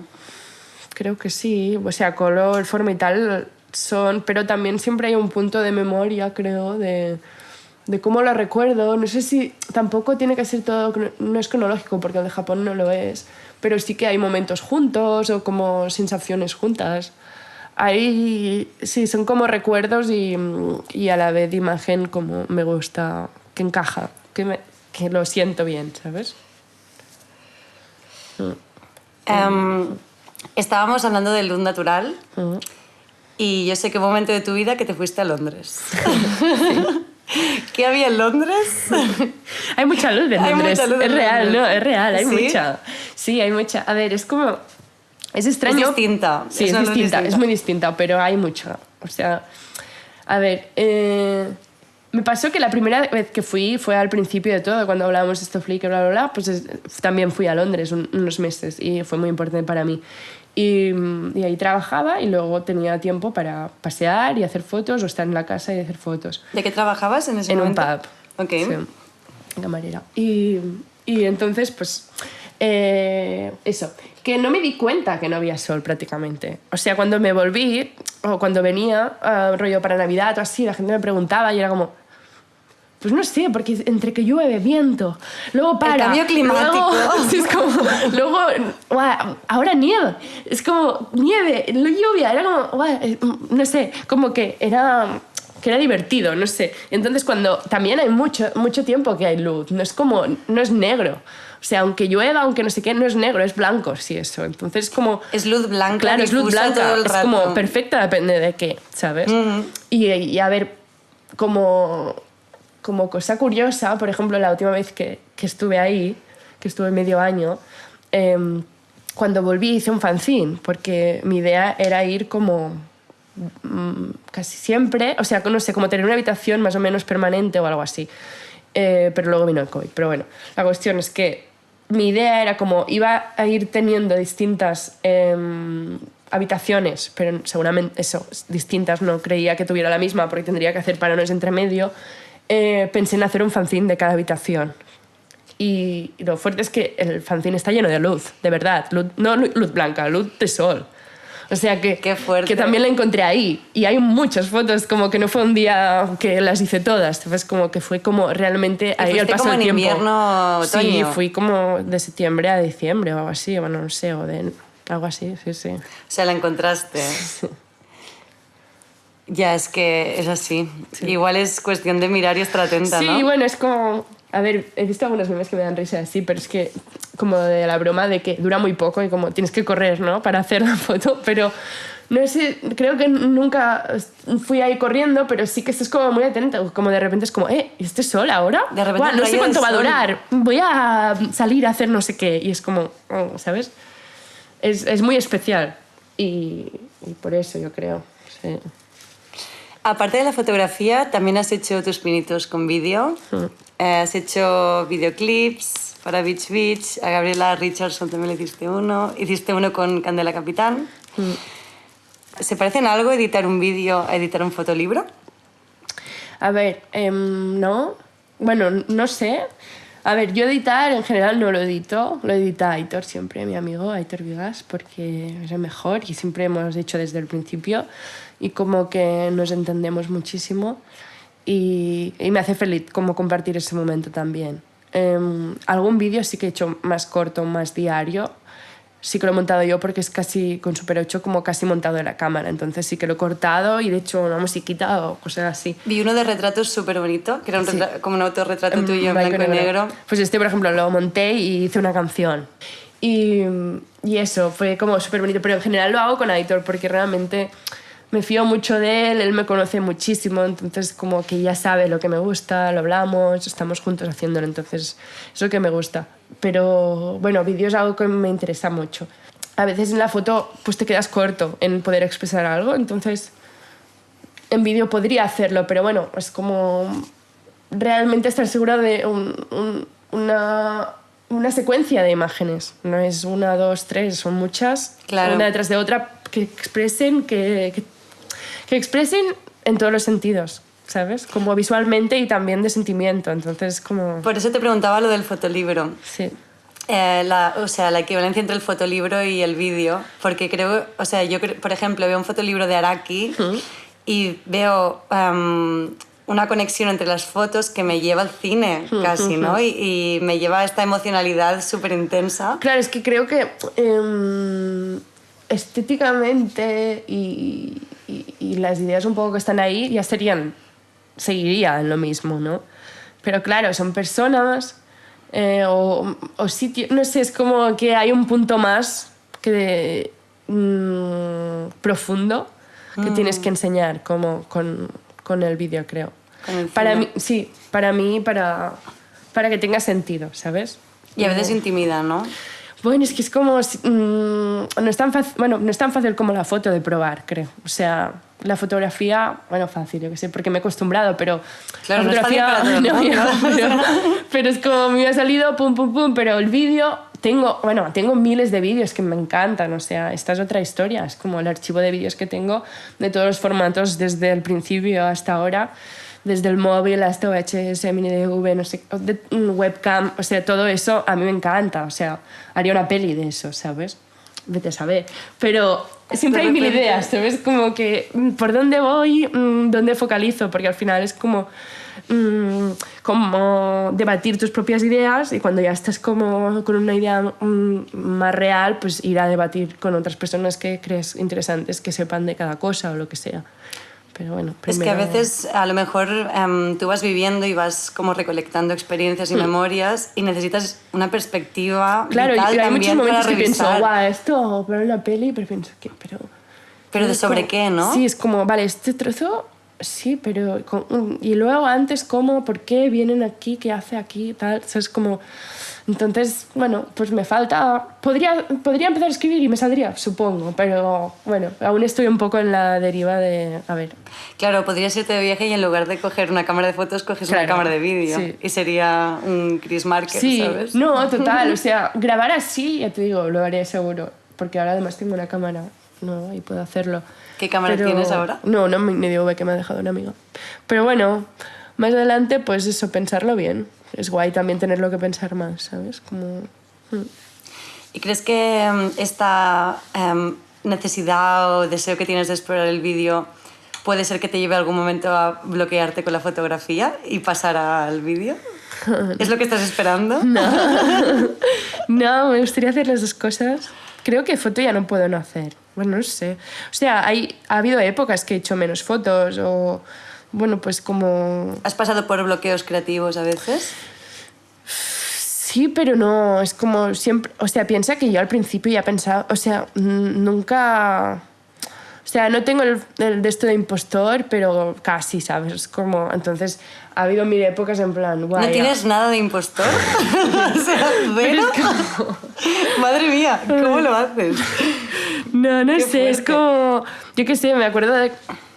Creo que sí. O sea, color, forma y tal son... Pero también siempre hay un punto de memoria, creo, de cómo lo recuerdo. No sé si... Tampoco tiene que ser todo... No es cronológico, porque el de Japón no lo es. Pero sí que hay momentos juntos o como sensaciones juntas. Ahí sí, son como recuerdos y a la vez imagen como me gusta, que encaja, que lo siento bien, ¿sabes? Estábamos hablando de luz natural y yo sé que hubo un momento de tu vida que te fuiste a Londres. ¿Qué había en Londres? Hay mucha luz en Hay Londres. mucha luz Es en real, Londres. ¿no? Es real, hay ¿Sí? mucha. Sí, hay mucha. A ver, es como... Es extraño. Es distinta. Sí, es una luz distinta, es muy distinta, pero hay mucha. O sea, a ver, me pasó que la primera vez que fui fue al principio de todo, cuando hablábamos de esto, Flickr, bla, bla, bla, pues también fui a Londres unos meses y fue muy importante para mí. Y ahí trabajaba y luego tenía tiempo para pasear y hacer fotos o estar en la casa y hacer fotos. ¿De qué trabajabas en ese En un momento? pub. Ok. Sí, camarera. Y entonces, pues, eso, que no me di cuenta que no había sol prácticamente. O sea, cuando me volví, o cuando venía, rollo para Navidad o así, la gente me preguntaba y era como... Pues no sé, porque entre que llueve, viento, luego para... El cambio climático. Luego, sí, es como, luego, guau, ahora nieve. Es como nieve, lluvia, era como, guau, no sé, como que era divertido, no sé. Entonces cuando también hay mucho tiempo que hay luz, no es como, no es negro. O sea, aunque llueva, aunque no sé qué, no es negro, es blanco, sí, eso. Entonces es como... Es luz blanca, claro, es luz difusa blanca, todo el es rato. como perfecta, depende de qué, ¿sabes? Y a ver, como cosa curiosa, por ejemplo, la última vez que estuve ahí, que estuve medio año, cuando volví hice un fanzine, porque mi idea era ir como casi siempre, o sea, no sé, como tener una habitación más o menos permanente o algo así. Pero luego vino el COVID. Pero bueno, la cuestión es que mi idea era como iba a ir teniendo distintas habitaciones, pero seguramente eso, distintas, no creía que tuviera la misma porque tendría que hacer parones entre medio. Pensé en hacer un fanzine de cada habitación. Y lo fuerte es que el fanzine está lleno de luz, de verdad. No luz blanca, luz de sol. O sea Qué fuerte. que también la encontré ahí. Y hay muchas fotos, como que no fue un día que las hice todas. Pues como que fue como realmente ahí al paso como del en tiempo. invierno, otoño. Sí, fui como de septiembre a diciembre o algo así. Bueno, no sé, o de algo así, sí. O sea, la encontraste. Ya, es que es así. Sí. Igual es cuestión de mirar y estar atenta, Sí, ¿no? bueno, es como... A ver, he visto algunos memes que me dan risa así, pero es que como de la broma de que dura muy poco y como tienes que correr, ¿no? Para hacer la foto, pero no sé, creo que nunca fui ahí corriendo, pero sí que estás como muy atento, como de repente es como, ¿y este sol ahora? De repente Buah, el no rayo sé cuánto del va a sol. durar, voy a salir a hacer no sé qué, y es como, ¿sabes? Es muy especial y por eso yo creo, sí. Aparte de la fotografía, también has hecho tus pinitos con vídeo. Has hecho videoclips para Beach Beach. A Gabriela Richardson también le hiciste uno. Hiciste uno con Candela Capitán. ¿Se parecen algo editar un vídeo a editar un fotolibro? A ver, no. Bueno, no sé. A ver, yo editar en general no lo edito. Lo edita Aitor siempre, mi amigo, Aitor Vigas, porque es el mejor y siempre hemos hecho desde el principio y como que nos entendemos muchísimo y me hace feliz como compartir ese momento también. Algún vídeo sí que he hecho más corto, más diario, sí que lo he montado yo porque es casi con Super 8 como casi montado en la cámara. Entonces sí que lo he cortado y de hecho una musiquita o cosas así. Vi uno de retratos súper bonito, que era Sí. como un autorretrato tuyo en blanco y negro. Pues este, por ejemplo, lo monté y hice una canción. Y eso, fue como súper bonito. Pero en general lo hago con Aitor porque realmente me fío mucho de él, él me conoce muchísimo, entonces como que ya sabe lo que me gusta, lo hablamos, estamos juntos haciéndolo, entonces es lo que me gusta. Pero bueno, vídeo es algo que me interesa mucho. A veces en la foto pues te quedas corto en poder expresar algo, entonces en vídeo podría hacerlo, pero bueno, es como realmente estar segura de una secuencia de imágenes. No es 1, 2, 3, son muchas, claro. Una detrás de otra, que expresen, que expresen en todos los sentidos, ¿sabes? Como visualmente y también de sentimiento, entonces como... Por eso te preguntaba lo del fotolibro. Sí. O sea, la equivalencia entre el fotolibro y el vídeo, porque creo, o sea, yo, por ejemplo, veo un fotolibro de Araki y veo una conexión entre las fotos que me lleva al cine casi, ¿no? Y me lleva a esta emocionalidad súper intensa. Claro, es que creo que estéticamente y las ideas un poco que están ahí ya seguirían lo mismo, ¿no? Pero claro, son personas o sitios, no sé, es como que hay un punto más que profundo que tienes que enseñar como con el vídeo, creo. Para mí, sí, para que tenga sentido, ¿sabes? Y a veces intimida, ¿no? Bueno, es que es como... no es tan fácil, bueno, no es tan fácil como la foto de probar, creo. O sea, la fotografía, bueno, fácil, yo qué sé, porque me he acostumbrado, pero... Claro, la fotografía, no es fácil para todo, ¿no? pero es como me ha salido, pum, pum, pum, pero el vídeo... Tengo miles de vídeos que me encantan, o sea, esta es otra historia. Es como el archivo de vídeos que tengo de todos los formatos desde el principio hasta ahora. Desde el móvil hasta VHS, mini DV, no sé, webcam, o sea, todo eso a mí me encanta, o sea, haría una peli de eso, ¿sabes? Vete a saber. Pero siempre hay mil ideas, ¿sabes? Como que, ¿por dónde voy? ¿Dónde focalizo? Porque al final es como debatir tus propias ideas y cuando ya estás como con una idea más real, pues ir a debatir con otras personas que crees interesantes, que sepan de cada cosa o lo que sea. Pero bueno, primero... Es que a veces a lo mejor tú vas viviendo y vas como recolectando experiencias y memorias y necesitas una perspectiva claro, vital y hay también muchos momentos para que pienso, revisar. guau, esto, pero en la peli, pero pienso, ¿qué? Pero de sobre como, qué, ¿no? Sí, es como, vale, este trozo, sí, pero... y luego antes, ¿cómo? ¿Por qué vienen aquí? ¿Qué hace aquí? Tal, es como... Entonces, bueno, pues me falta... Podría empezar a escribir y me saldría, supongo, pero bueno, aún estoy un poco en la deriva de... A ver. Claro, podrías irte de viaje y en lugar de coger una cámara de fotos, coges una cámara de vídeo. Sí. Y sería un Chris Marker, sí, ¿sabes? No, total, o sea, grabar así, ya te digo, lo haré seguro, porque ahora además tengo una cámara, ¿no? Y puedo hacerlo. ¿Qué cámara tienes ahora? No, mi DV que me ha dejado una amiga. Pero bueno, más adelante, pues eso, pensarlo bien. Es guay también tenerlo que pensar más, ¿sabes? Como... ¿Y crees que esta necesidad o deseo que tienes de explorar el vídeo puede ser que te lleve algún momento a bloquearte con la fotografía y pasar al vídeo? ¿Es lo que estás esperando? No, me gustaría hacer las dos cosas. Creo que foto ya no puedo no hacer. Bueno, no sé. O sea, ha habido épocas que he hecho menos fotos o... Bueno, pues como... ¿Has pasado por bloqueos creativos a veces? Sí, pero no, es como siempre... O sea, piensa que yo al principio ya pensaba... O sea, nunca... O sea, no tengo el de esto de impostor, pero casi, ¿sabes? Es como... Entonces, ha habido mil épocas en plan... Guay, ¿No tienes nada de impostor? O sea, ¿cero? como... Madre mía, ¿cómo lo haces? No sé, fuerte. es como... Yo qué sé, me acuerdo de...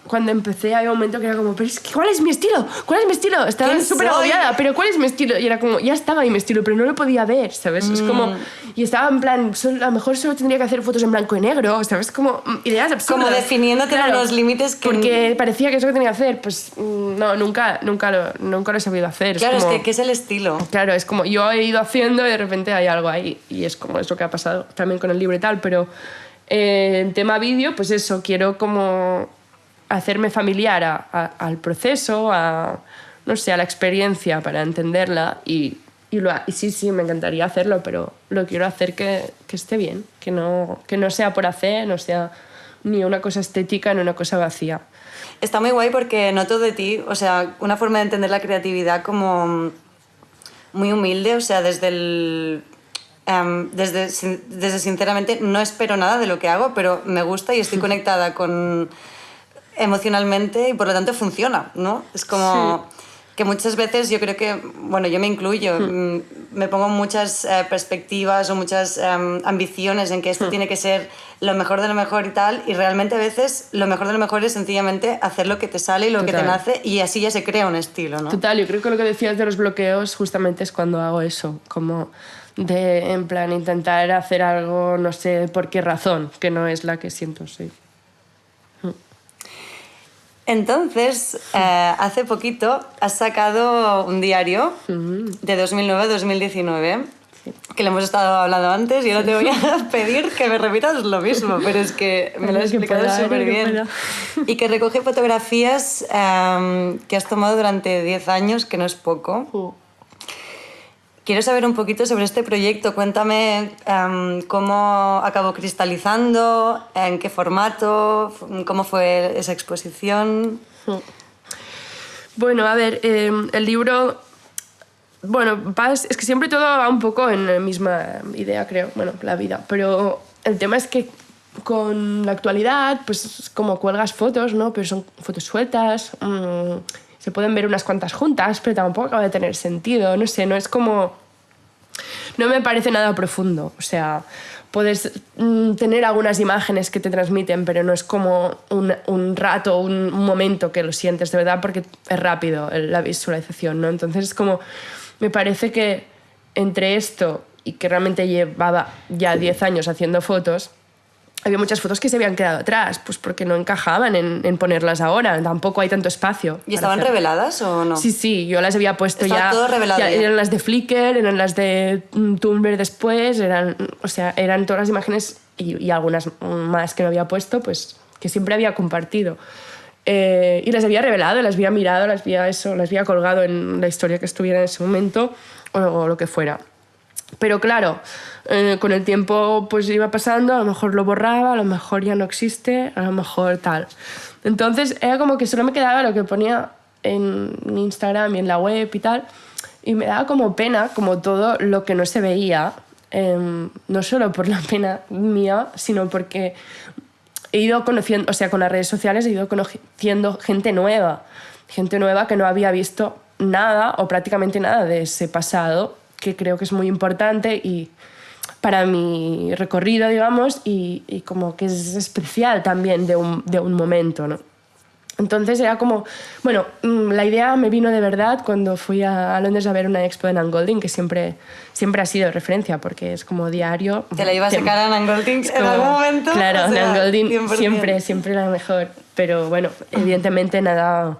Cuando empecé había un momento que era como, pero es que ¿cuál es mi estilo? ¿Cuál es mi estilo? Estaba ¿Quién súper soy? agobiada, pero ¿cuál es mi estilo? Y era como, ya estaba ahí mi estilo, pero no lo podía ver, ¿sabes? Es como, y estaba en plan, a lo mejor solo tendría que hacer fotos en blanco y negro, ¿sabes? Como ideas absurdas. Como definiéndote los límites que... Porque parecía que eso que tenía que hacer, pues no, nunca lo he sabido hacer. Claro, es como, es que ¿qué es el estilo? Claro, es como yo he ido haciendo y de repente hay algo ahí y es como eso que ha pasado también con el libro y tal, pero en tema vídeo, pues eso, quiero como hacerme familiar al proceso, no sé, a la experiencia para entenderla y y sí, me encantaría hacerlo, pero lo quiero hacer que esté bien, que no sea por hacer, no sea ni una cosa estética ni una cosa vacía. Está muy guay porque noto de ti, o sea, una forma de entender la creatividad como muy humilde, o sea, desde sinceramente no espero nada de lo que hago, pero me gusta y estoy conectada emocionalmente y por lo tanto funciona, ¿no? Es como que muchas veces yo creo que, bueno, yo me incluyo, me pongo muchas perspectivas o muchas ambiciones en que esto tiene que ser lo mejor de lo mejor y tal, y realmente a veces lo mejor de lo mejor es sencillamente hacer lo que te sale y lo que te nace, y así ya se crea un estilo, ¿no? Total, yo creo que lo que decías de los bloqueos justamente es cuando hago eso, como de, en plan, intentar hacer algo, no sé por qué razón, que no es la que siento, sí. Entonces, hace poquito has sacado un diario de 2009 a 2019, que le hemos estado hablando antes y ahora te voy a pedir que me repitas lo mismo, pero es que me lo has explicado súper bien. Y que recoge fotografías que has tomado durante 10 años, que no es poco. Quiero saber un poquito sobre este proyecto. Cuéntame cómo acabó cristalizando, en qué formato, cómo fue esa exposición. Bueno, a ver, el libro... Bueno, es que siempre todo va un poco en la misma idea, creo, bueno, la vida. Pero el tema es que con la actualidad, pues como cuelgas fotos, ¿no? Pero son fotos sueltas, se pueden ver unas cuantas juntas, pero tampoco acaba de tener sentido, no sé, no es como... No me parece nada profundo, o sea, puedes tener algunas imágenes que te transmiten, pero no es como un rato, un momento que lo sientes de verdad, porque es rápido la visualización, ¿no? Entonces es como... Me parece que entre esto y que realmente llevaba ya 10 años haciendo fotos, había muchas fotos que se habían quedado atrás, pues porque no encajaban en ponerlas ahora, tampoco hay tanto espacio. ¿Y estaban reveladas o no? Sí, yo las había puesto ya. Todo revelado ya. Eran las de Flickr, eran las de Tumblr después, eran todas las imágenes y algunas más que no había puesto, pues que siempre había compartido. Y las había revelado, las había mirado, las había colgado en la historia que estuviera en ese momento o lo que fuera. Pero claro, con el tiempo pues iba pasando, a lo mejor lo borraba, a lo mejor ya no existe, a lo mejor tal. Entonces era como que solo me quedaba lo que ponía en Instagram y en la web y tal, y me daba como pena, como todo lo que no se veía, no solo por la pena mía, sino porque he ido conociendo, o sea, con las redes sociales he ido conociendo gente nueva que no había visto nada o prácticamente nada de ese pasado, que creo que es muy importante y para mi recorrido, digamos, y como que es especial también de un momento, ¿no? Entonces era como... Bueno, la idea me vino de verdad cuando fui a Londres a ver una expo de Nan Goldin, que siempre ha sido referencia, porque es como diario... ¿Te la iba a sacar a Nan Goldin en algún momento? Claro, o sea, Nan Goldin 100%. siempre la mejor. Pero bueno, evidentemente nada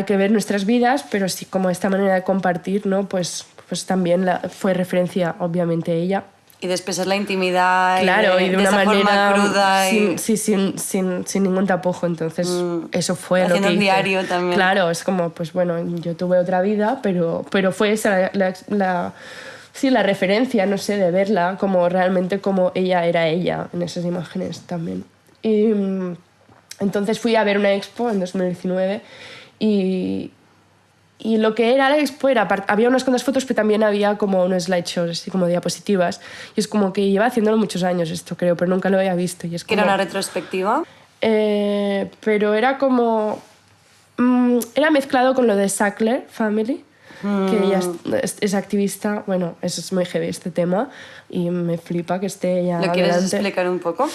que ver nuestras vidas, pero sí como esta manera de compartir, ¿no? Pues también fue referencia, obviamente, ella. Y después es la intimidad, claro, y de una manera cruda sin ningún tapujo. Entonces eso fue lo que hice. Haciendo un diario también. Claro, es como, pues bueno, yo tuve otra vida, pero fue esa la referencia, no sé, de verla como realmente como ella era ella en esas imágenes también. Y entonces fui a ver una expo en 2019 y lo que era la expo había unas cuantas fotos, pero también había como unos slideshows, así como diapositivas. Y es como que lleva haciéndolo muchos años esto, creo, pero nunca lo había visto. Y es como, ¿que era una retrospectiva? Pero era como... era mezclado con lo de Sackler Family, que ella es activista. Bueno, eso es muy heavy este tema y me flipa que esté ella ¿Lo quieres adelante. explicar un poco?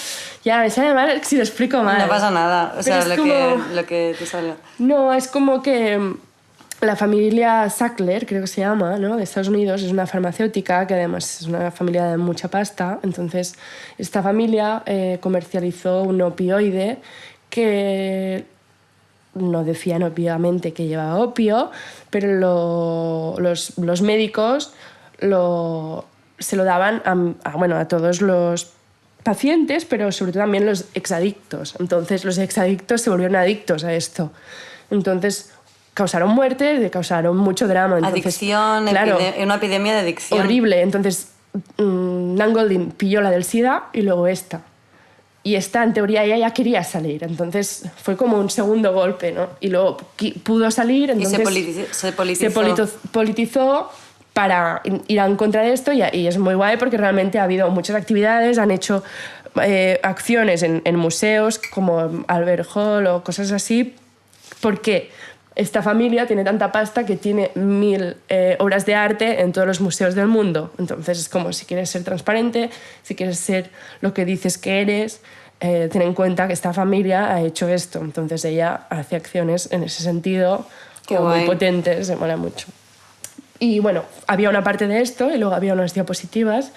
Ya, me sale mal si lo explico mal. No pasa nada, o sea, lo que te salga. No, es como que la familia Sackler, creo que se llama, ¿no? De Estados Unidos, es una farmacéutica que además es una familia de mucha pasta. Entonces, esta familia comercializó un opioide que no decían obviamente que llevaba opio, pero los médicos se lo daban a todos los pacientes, pero sobre todo también los exadictos. Entonces los exadictos se volvieron adictos a esto. Entonces causaron muerte, causaron mucho drama. Entonces, adicción, claro, una epidemia de adicción. Horrible. Entonces, Nan Goldin pilló la del SIDA y luego esta. Y esta, en teoría, ella ya quería salir. Entonces, fue como un segundo golpe, ¿no? Y luego pudo salir, entonces... Y se politizó para ir en contra de esto y es muy guay porque realmente ha habido muchas actividades, han hecho acciones en museos como Albert Hall o cosas así, porque esta familia tiene tanta pasta que tiene 1000 obras de arte en todos los museos del mundo. Entonces es como si quieres ser transparente, si quieres ser lo que dices que eres, ten en cuenta que esta familia ha hecho esto. Entonces ella hace acciones en ese sentido muy potentes, se mola mucho. Y bueno, había una parte de esto y luego había unas diapositivas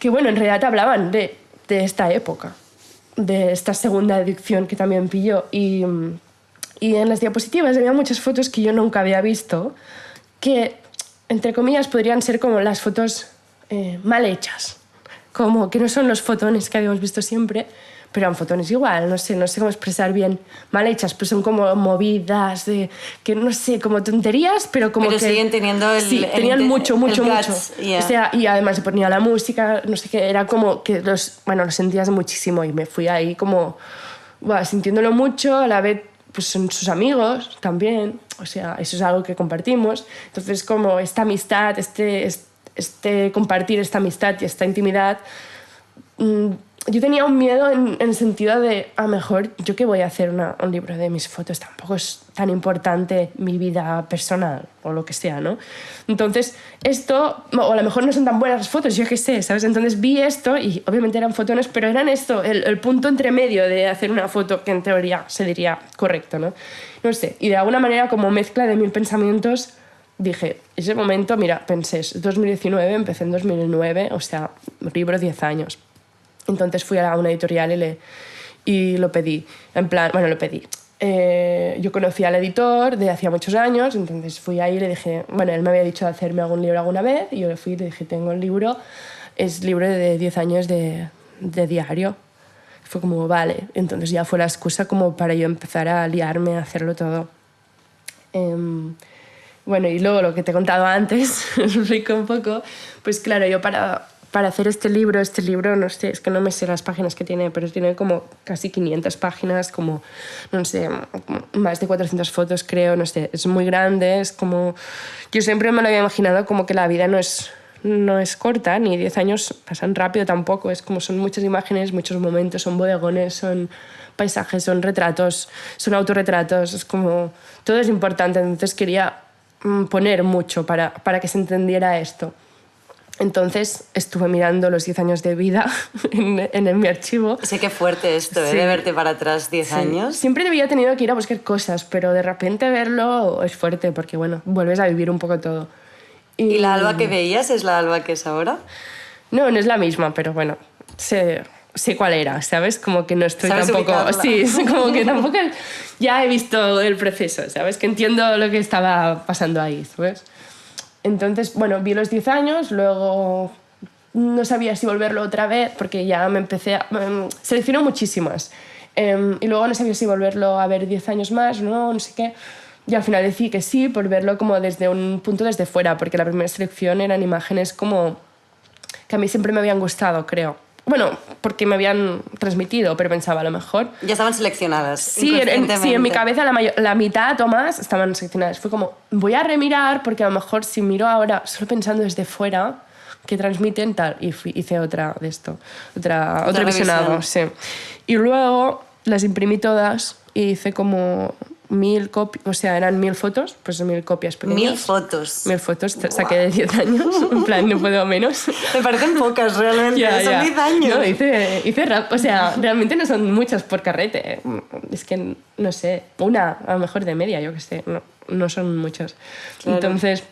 que, bueno, en realidad hablaban de esta época, de esta segunda adicción que también pilló. Y en las diapositivas había muchas fotos que yo nunca había visto, que, entre comillas, podrían ser como las fotos mal hechas, como que no son los fotones que habíamos visto siempre, pero eran fotones igual, no sé cómo expresar bien, mal hechas, pero son como movidas, que no sé, como tonterías, pero como pero que... siguen teniendo tenían mucho. Guts, yeah. O sea, y además se ponía la música, no sé qué, era como que lo sentías muchísimo y me fui ahí como, sintiéndolo mucho, a la vez pues son sus amigos también, o sea, eso es algo que compartimos. Entonces, como esta amistad, este compartir esta amistad y esta intimidad, yo tenía un miedo en el sentido de, a lo mejor, ¿yo qué voy a hacer un libro de mis fotos? Tampoco es tan importante mi vida personal o lo que sea, ¿no? Entonces, esto, o a lo mejor no son tan buenas las fotos, yo qué sé, ¿sabes? Entonces vi esto y obviamente eran fotones, pero eran esto, el punto entre medio de hacer una foto que en teoría se diría correcto, ¿no? No sé, y de alguna manera como mezcla de 1000 pensamientos dije, ese momento, mira, pensé, es 2019, empecé en 2009, o sea, libro 10 años. Entonces fui a una editorial y lo pedí. En plan, bueno, lo pedí. Yo conocía al editor de hacía muchos años, entonces fui ahí y le dije, bueno, él me había dicho de hacerme algún libro alguna vez, y yo le fui y le dije, tengo el libro, es libro de 10 años de diario. Fue como, vale. Entonces ya fue la excusa como para yo empezar a liarme, a hacerlo todo. Bueno, y luego lo que te he contado antes, explico un poco, pues claro, yo para hacer este libro, no sé, es que no me sé las páginas que tiene, pero tiene como casi 500 páginas, como, no sé, más de 400 fotos, creo, no sé, es muy grande, es como... Yo siempre me lo había imaginado como que la vida no es corta, ni 10 años pasan rápido tampoco, es como son muchas imágenes, muchos momentos, son bodegones, son paisajes, son retratos, son autorretratos, es como... Todo es importante, entonces quería poner mucho para que se entendiera esto. Entonces estuve mirando los 10 años de vida en mi archivo. Sé que fuerte esto, sí. De verte para atrás 10 años. Siempre había tenido que ir a buscar cosas, pero de repente verlo es fuerte porque, bueno, vuelves a vivir un poco todo. ¿Y la Alba que veías es la Alba que es ahora? No es la misma, pero bueno, sé cuál era, ¿sabes? Como que no estoy tampoco... Ubicarla. Sí, como que tampoco... Ya he visto el proceso, ¿sabes? Que entiendo lo que estaba pasando ahí, ¿sabes? Entonces, bueno, vi los 10 años, luego no sabía si volverlo otra vez porque ya me empecé a... seleccioné muchísimas. Y luego no sabía si volverlo a ver 10 años más, no sé qué. Y al final decidí que sí, por verlo como desde un punto desde fuera, porque la primera selección eran imágenes como que a mí siempre me habían gustado, creo. Bueno, porque me habían transmitido, pero pensaba a lo mejor... Ya estaban seleccionadas. Sí, en mi cabeza la mitad o más estaban seleccionadas. Fue como, voy a remirar porque a lo mejor si miro ahora, solo pensando desde fuera, que transmiten tal. Y hice otra de esto, otro visionado. Sí. Y luego las imprimí todas y hice como 1000 copias, o sea, eran 1000 fotos, pues 1000 copias pequeñas. 1000 fotos. 1000 fotos, saqué de 10 años, en plan, no puedo menos. Me parecen pocas, realmente, son 10 años. No, hice rap, o sea, realmente no son muchas por carrete, es que, no sé, una, a lo mejor de media, yo qué sé, no son muchas. Claro. Entonces,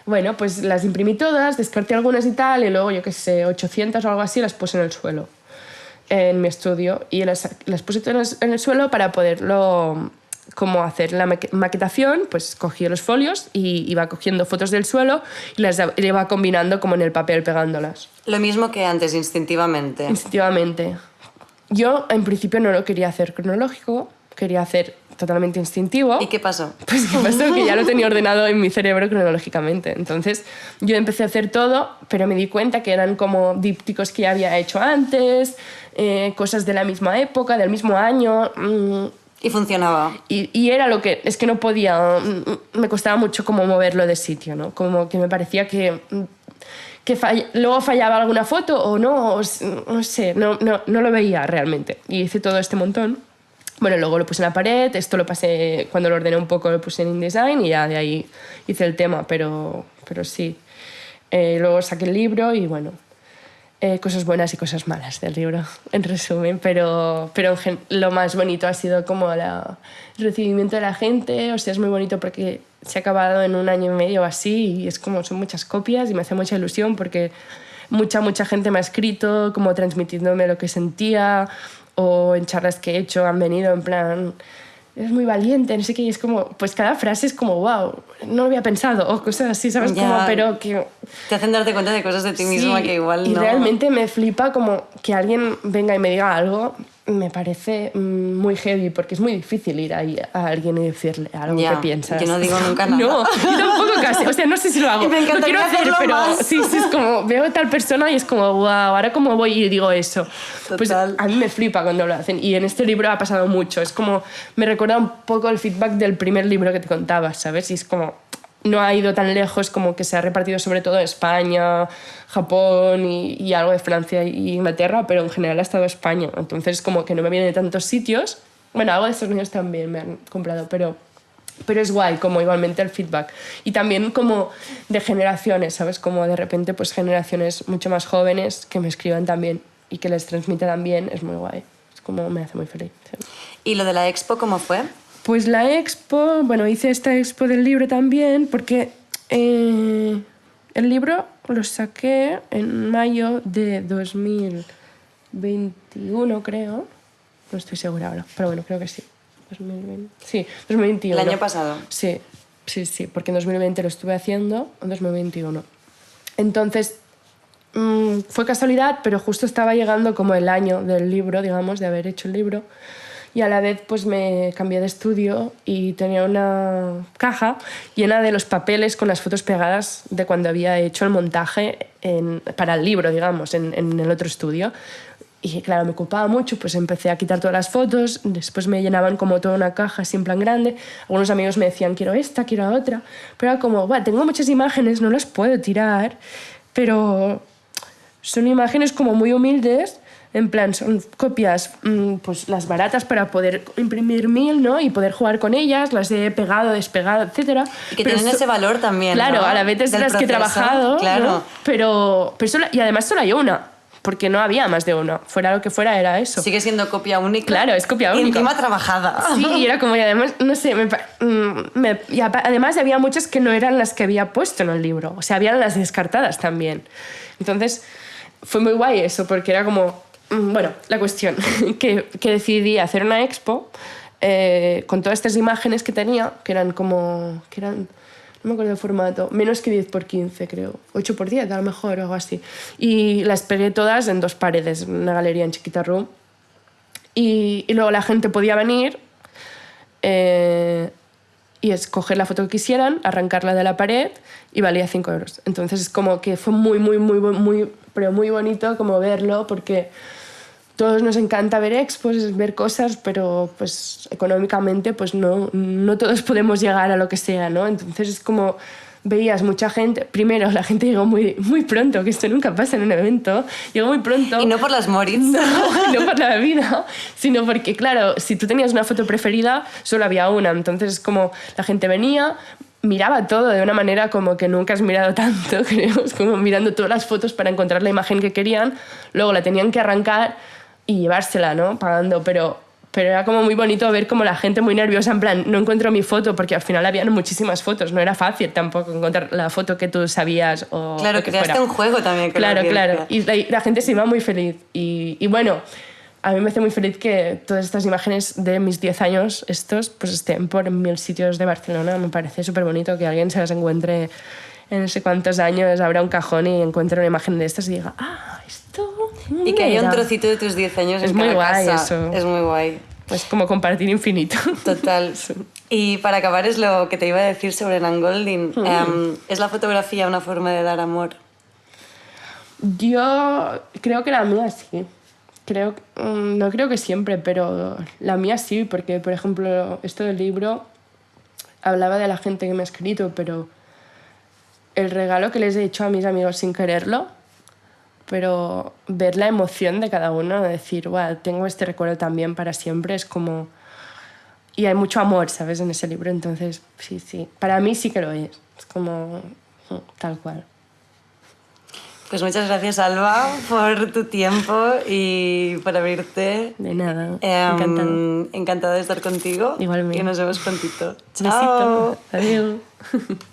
bueno, pues las imprimí todas, descarté algunas y tal, y luego, yo qué sé, 800 o algo así, las puse en el suelo, en mi estudio, y las puse todas en el suelo para poderlo... Como hacer la maquetación, pues cogí los folios y iba cogiendo fotos del suelo y las iba combinando como en el papel, pegándolas. Lo mismo que antes, instintivamente. Instintivamente. Yo, en principio, no lo quería hacer cronológico, quería hacer totalmente instintivo. ¿Y qué pasó? Pues qué pasó, que ya lo tenía ordenado en mi cerebro cronológicamente. Entonces yo empecé a hacer todo, pero me di cuenta que eran como dípticos que ya había hecho antes, cosas de la misma época, del mismo año. Y funcionaba. Y era lo que... Es que no podía... Me costaba mucho como moverlo de sitio, ¿no? Como que me parecía que luego fallaba alguna foto o no, no sé, no lo veía realmente. Y hice todo este montón. Bueno, luego lo puse en la pared, esto lo pasé, cuando lo ordené un poco lo puse en InDesign y ya de ahí hice el tema, pero sí. Luego saqué el libro y bueno, cosas buenas y cosas malas del libro, en resumen, pero lo más bonito ha sido como el recibimiento de la gente. O sea, es muy bonito porque se ha acabado en 1 año y medio o así y es como, son muchas copias y me hace mucha ilusión porque mucha gente me ha escrito como transmitiéndome lo que sentía, o en charlas que he hecho han venido en plan, eres muy valiente, no sé qué, y es como, pues cada frase es como, wow, no lo había pensado, o cosas así, ¿sabes? Ya, como, pero que... Te hacen darte cuenta de cosas de ti misma que igual y no... realmente me flipa como que alguien venga y me diga algo, me parece muy heavy, porque es muy difícil ir ahí a alguien y decirle algo que piensas. Yo no digo nunca nada. No, yo tampoco casi, o sea, no sé si lo hago. Y me encantaría lo quiero hacer, hacerlo pero más. sí, es como, veo a tal persona y es como, wow, ahora cómo voy y digo eso. Total. Pues a mí me flipa cuando lo hacen, y en este libro ha pasado mucho, es como, me recuerda un poco el feedback del primer libro que te contaba, ¿sabes? Y es como... No ha ido tan lejos, como que se ha repartido sobre todo en España, Japón y algo de Francia y Inglaterra, pero en general ha estado España. Entonces como que no me viene de tantos sitios. Bueno, algo de Estados Unidos también me han comprado, pero es guay como igualmente el feedback. Y también como de generaciones, ¿sabes? Como de repente pues generaciones mucho más jóvenes que me escriban también y que les transmita también, es muy guay. Es como me hace muy feliz. Sí. ¿Y lo de la expo cómo fue? Pues la expo, bueno, hice esta expo del libro también porque el libro lo saqué en mayo de 2021, creo. No estoy segura ahora, pero bueno, creo que sí. 2020. Sí, 2021. ¿El año pasado? Sí, porque en 2020 lo estuve haciendo, en 2021. Entonces, fue casualidad, pero justo estaba llegando como el año del libro, digamos, de haber hecho el libro. Y a la vez pues me cambié de estudio y tenía una caja llena de los papeles con las fotos pegadas de cuando había hecho el montaje para el libro, digamos, en el otro estudio. Y claro, me ocupaba mucho, pues empecé a quitar todas las fotos, después me llenaban como toda una caja así en plan grande. Algunos amigos me decían, quiero esta, quiero otra. Pero era como, tengo muchas imágenes, no las puedo tirar, pero son imágenes como muy humildes. En plan, son copias, pues las baratas para poder imprimir 1000, ¿no? Y poder jugar con ellas, las he pegado, despegado, etc. Y que tienen ese valor también, claro, ¿no? a la vez es de las que he trabajado, claro. ¿no? Pero y además solo hay una, porque no había más de una. Fuera lo que fuera, era eso. Sigue siendo copia única. Claro, es copia única. Y encima trabajada. Sí, y era como, y además, no sé, y además había muchas que no eran las que había puesto en el libro. O sea, habían las descartadas también. Entonces, fue muy guay eso, porque era como... Bueno, la cuestión, que decidí hacer una expo con todas estas imágenes que tenía, que eran, no me acuerdo del formato, menos que 10×15 creo, 8×10 a lo mejor o algo así. Y las pegué todas en 2 paredes, en una galería en Chiquita Room. Y luego la gente podía venir y escoger la foto que quisieran, arrancarla de la pared y valía 5 euros. Entonces es como que fue muy bonito como verlo, porque todos nos encanta ver expos, ver cosas, pero pues económicamente pues no todos podemos llegar a lo que sea, ¿no? Entonces es como veías mucha gente. Primero, la gente llegó muy pronto, que esto nunca pasa en un evento. Llegó muy pronto. Y no por las Moritz. No por la bebida, sino porque, claro, si tú tenías una foto preferida, solo había una. Entonces es como la gente venía, miraba todo de una manera como que nunca has mirado tanto, creo. Es como mirando todas las fotos para encontrar la imagen que querían. Luego la tenían que arrancar y llevársela, ¿no? Pagando, pero era como muy bonito ver como la gente muy nerviosa, en plan, no encuentro mi foto, porque al final habían muchísimas fotos, no era fácil tampoco encontrar la foto que tú sabías o claro, lo que creaste fuera. un juego también. Claro. Y la gente se iba muy feliz. Y bueno, a mí me hace muy feliz que todas estas imágenes de mis 10 años, pues estén por 1000 sitios de Barcelona. Me parece súper bonito que alguien se las encuentre en no sé cuántos años, abra un cajón y encuentre una imagen de estas y diga, esto... Y que haya un trocito de tus 10 años es en muy cada guay casa. eso. Es muy guay. pues como compartir infinito. Total. Y para acabar es lo que te iba a decir sobre Nan Goldin. ¿Es la fotografía una forma de dar amor? Yo creo que la mía sí. No creo que siempre, pero la mía sí, porque, por ejemplo, esto del libro hablaba de la gente que me ha escrito, pero el regalo que les he hecho a mis amigos sin quererlo, pero ver la emoción de cada uno, de decir, wow, tengo este recuerdo también para siempre, es como... Y hay mucho amor, ¿sabes?, en ese libro, entonces sí. Para mí sí que lo es como tal cual. Pues muchas gracias, Alba, por tu tiempo y por abrirte. De nada, encantada. Encantada de estar contigo. Igualmente. Y nos vemos prontito. Chao. Besito. Adiós.